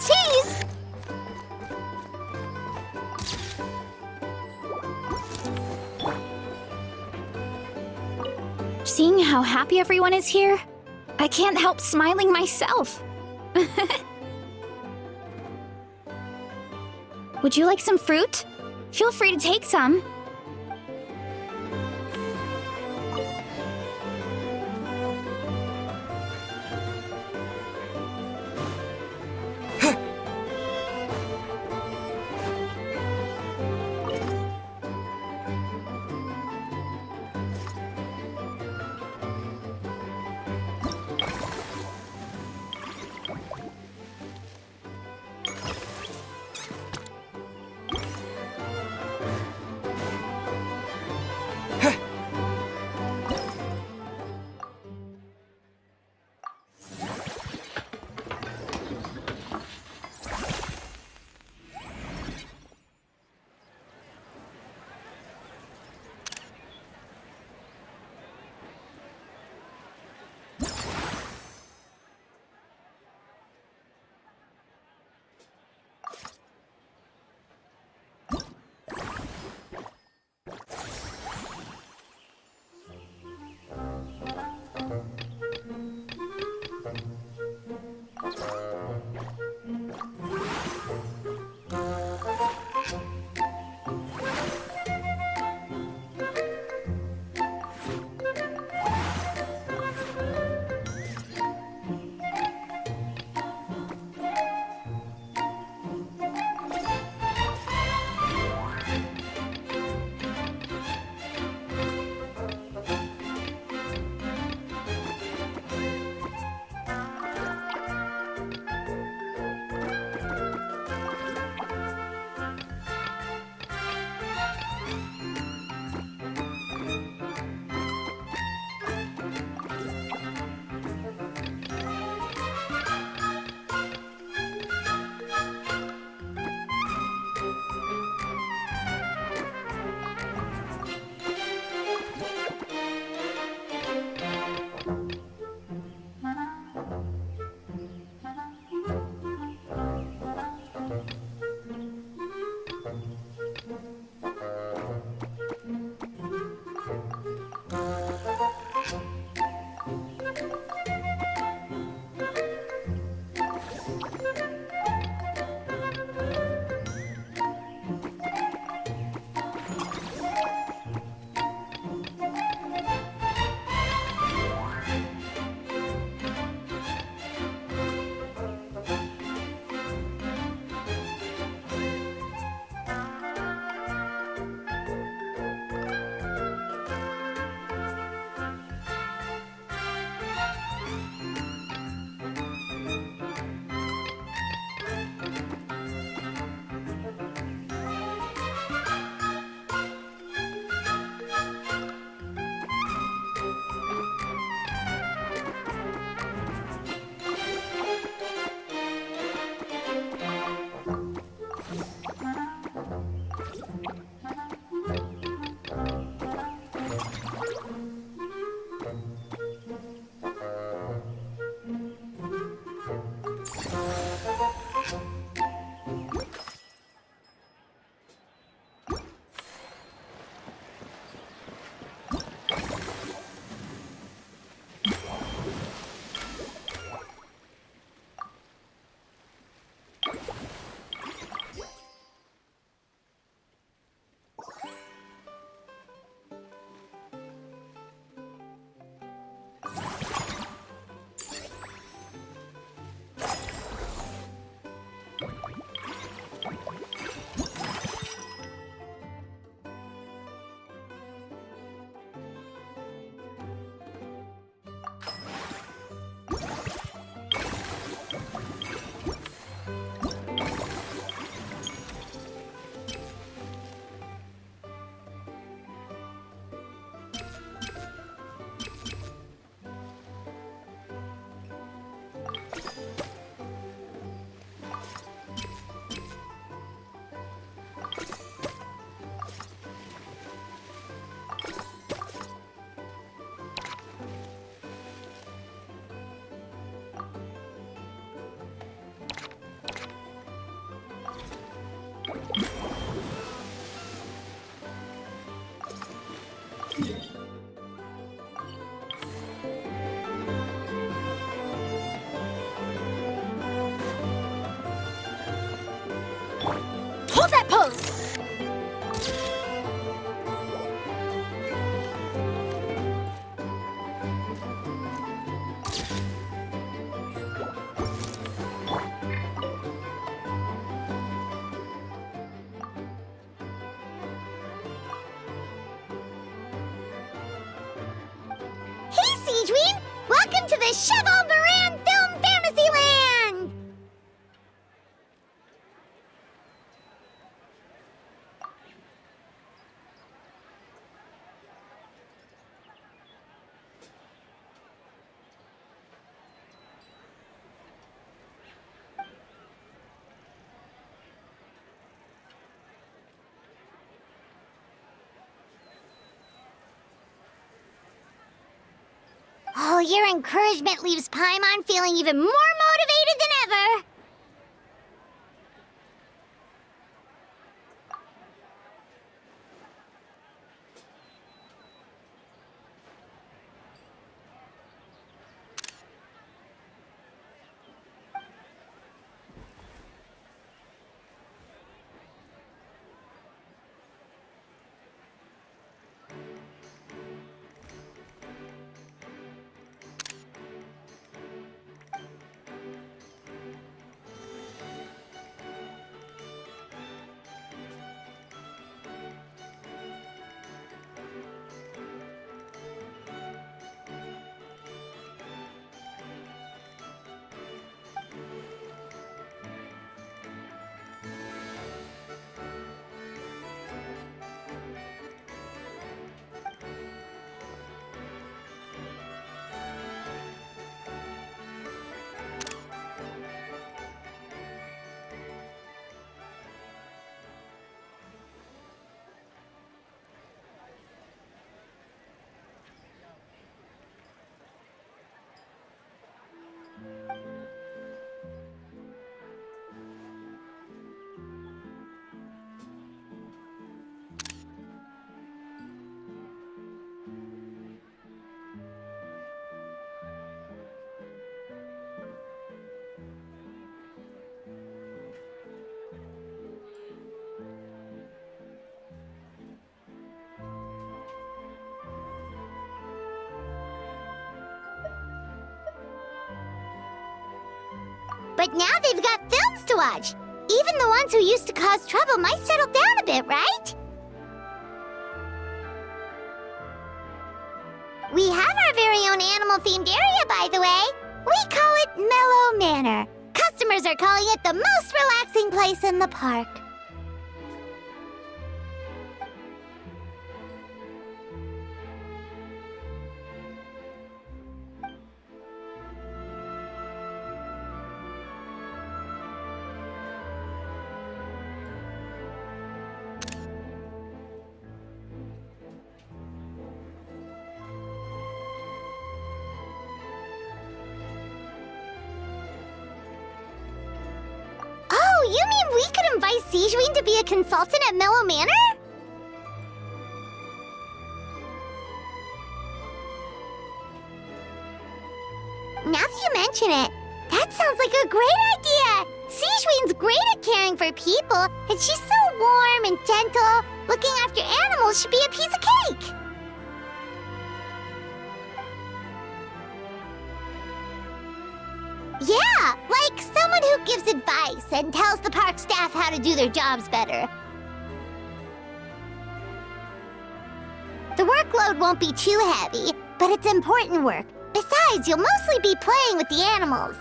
tease! Seeing how happy everyone is here, I can't help smiling myself. Would you like some fruit? Feel free to take some. into the Cheval Moran Film Fantasyland! Oh, your encouragement leaves Paimon feeling even more motivated than ever! But now they've got films to watch! Even the ones who used to cause trouble might settle down a bit, right? We have our very own animal-themed area, by the way. We call it Mellow Manor. Customers are calling it the most relaxing place in the park. Oh, you mean we could invite Sigewinne to be a consultant at Mellow Manor? Now that you mention it, that sounds like a great idea! Sigewinne's great at caring for people, and she's so warm and gentle. Looking after animals should be a piece of cake! Yeah, like someone who gives advice and tells the park staff how to do their jobs better. The workload won't be too heavy, but it's important work. Besides, you'll mostly be playing with the animals.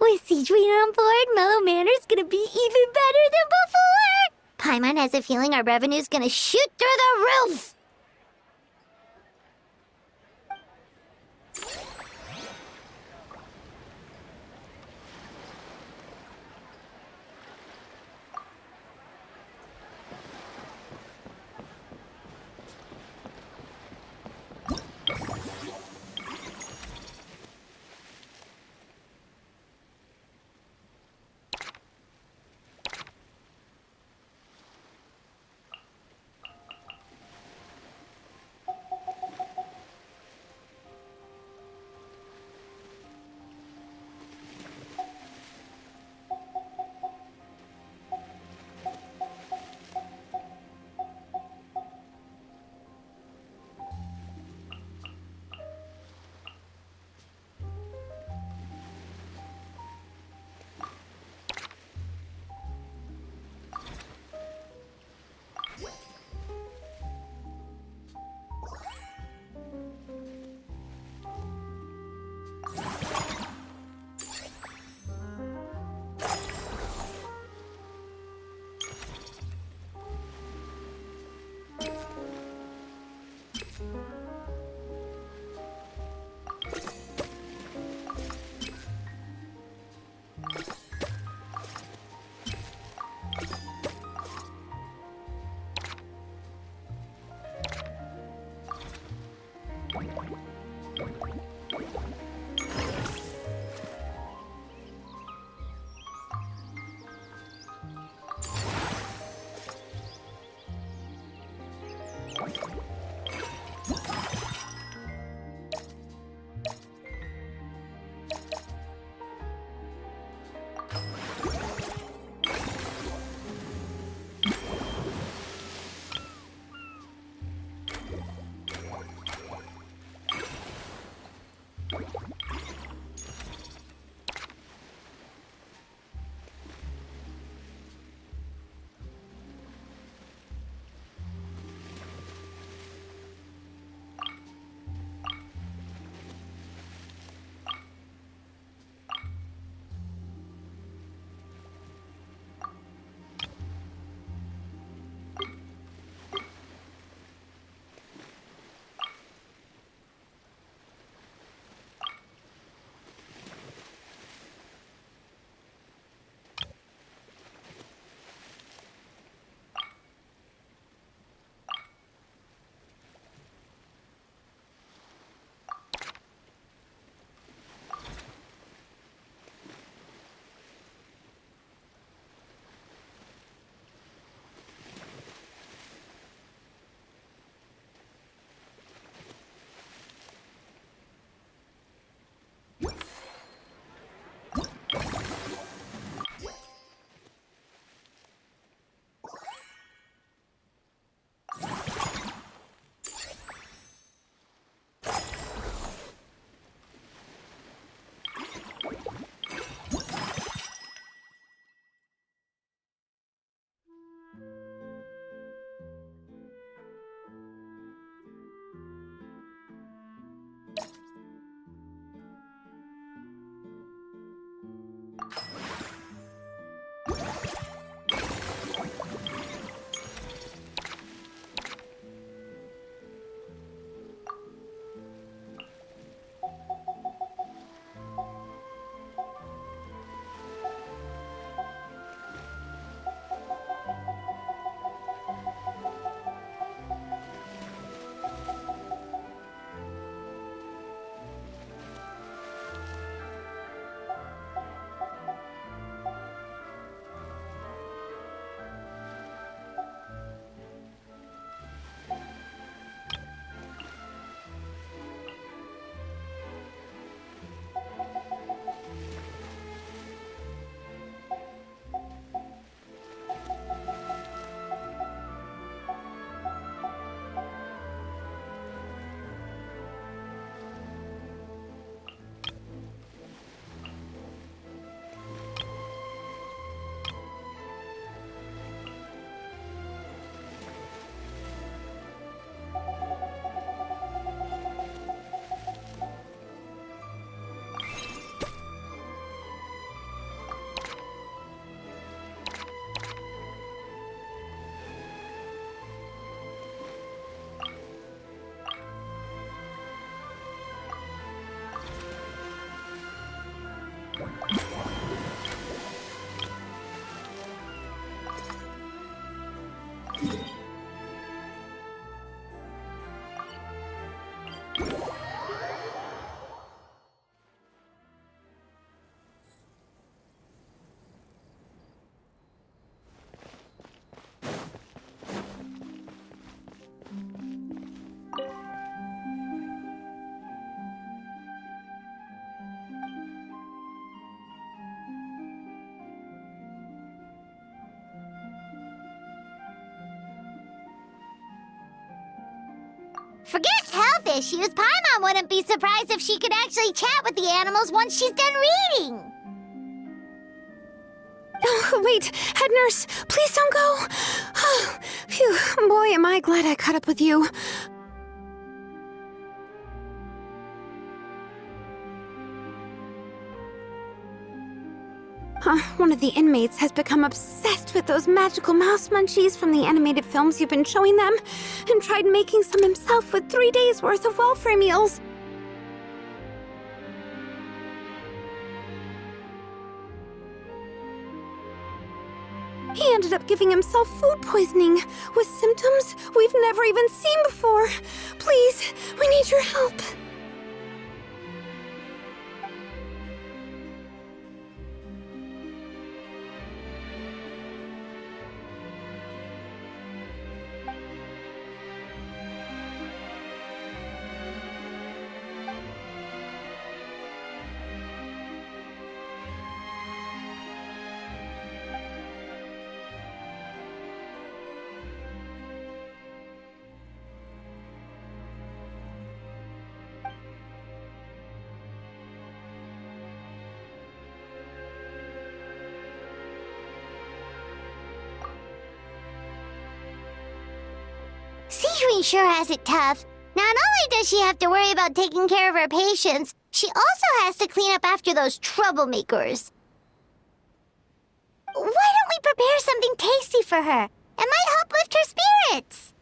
With Sigewinne on board, Mellow Manor's gonna be even better than before! Paimon has a feeling our revenue's gonna shoot through the roof! Forget health issues. Paimon wouldn't be surprised if she could actually chat with the animals once she's done reading. Oh, wait, head nurse, please don't go. Phew, boy, am I glad I caught up with you. One of the inmates has become obsessed with those magical mouse munchies from the animated films you've been showing them, and tried making some himself with 3 days' worth of welfare meals. He ended up giving himself food poisoning, with symptoms we've never even seen before. Please, we need your help. Sijui sure has it tough. Not only does she have to worry about taking care of her patients, she also has to clean up after those troublemakers. Why don't we prepare something tasty for her? It might help lift her spirits.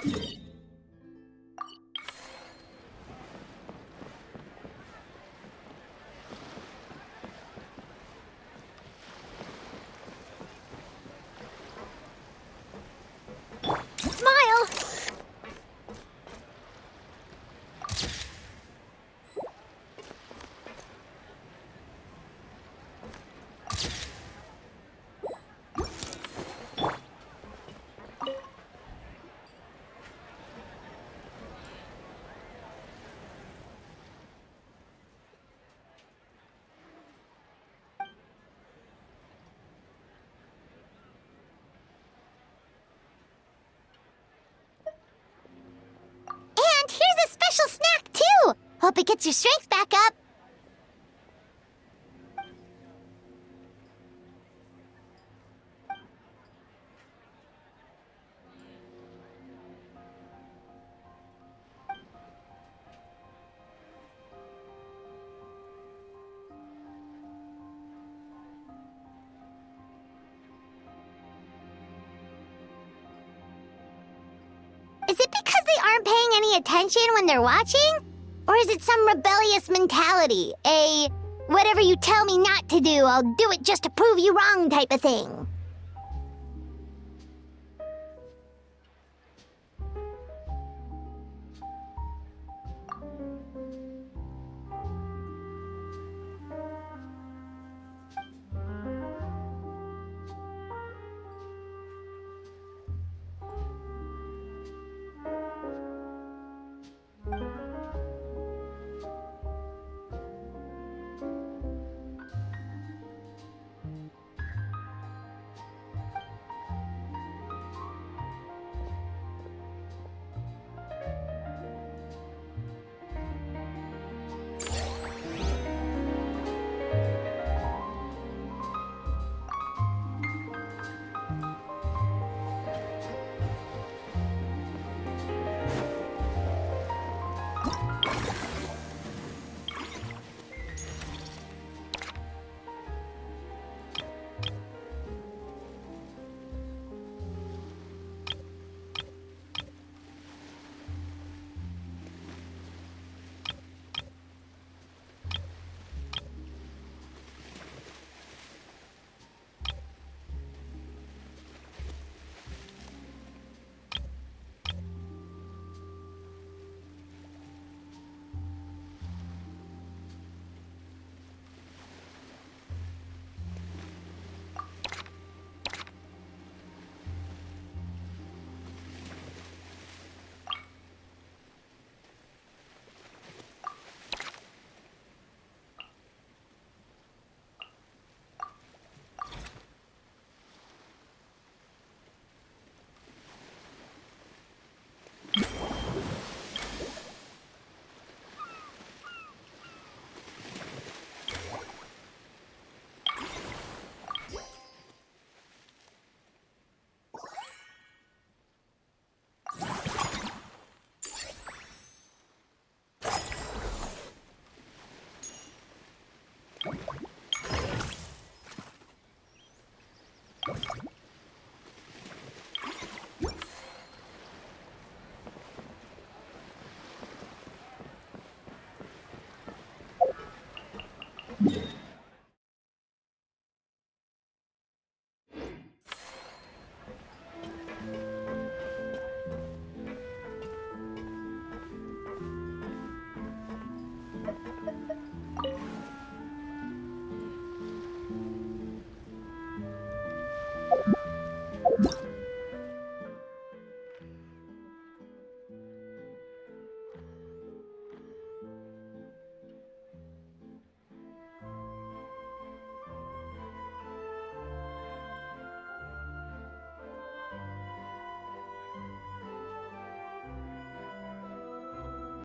Smile! And here's a special snack, too! Hope it gets your strength back up. Is it because they aren't paying any attention when they're watching? Or is it some rebellious mentality? A whatever you tell me not to do, I'll do it just to prove you wrong type of thing?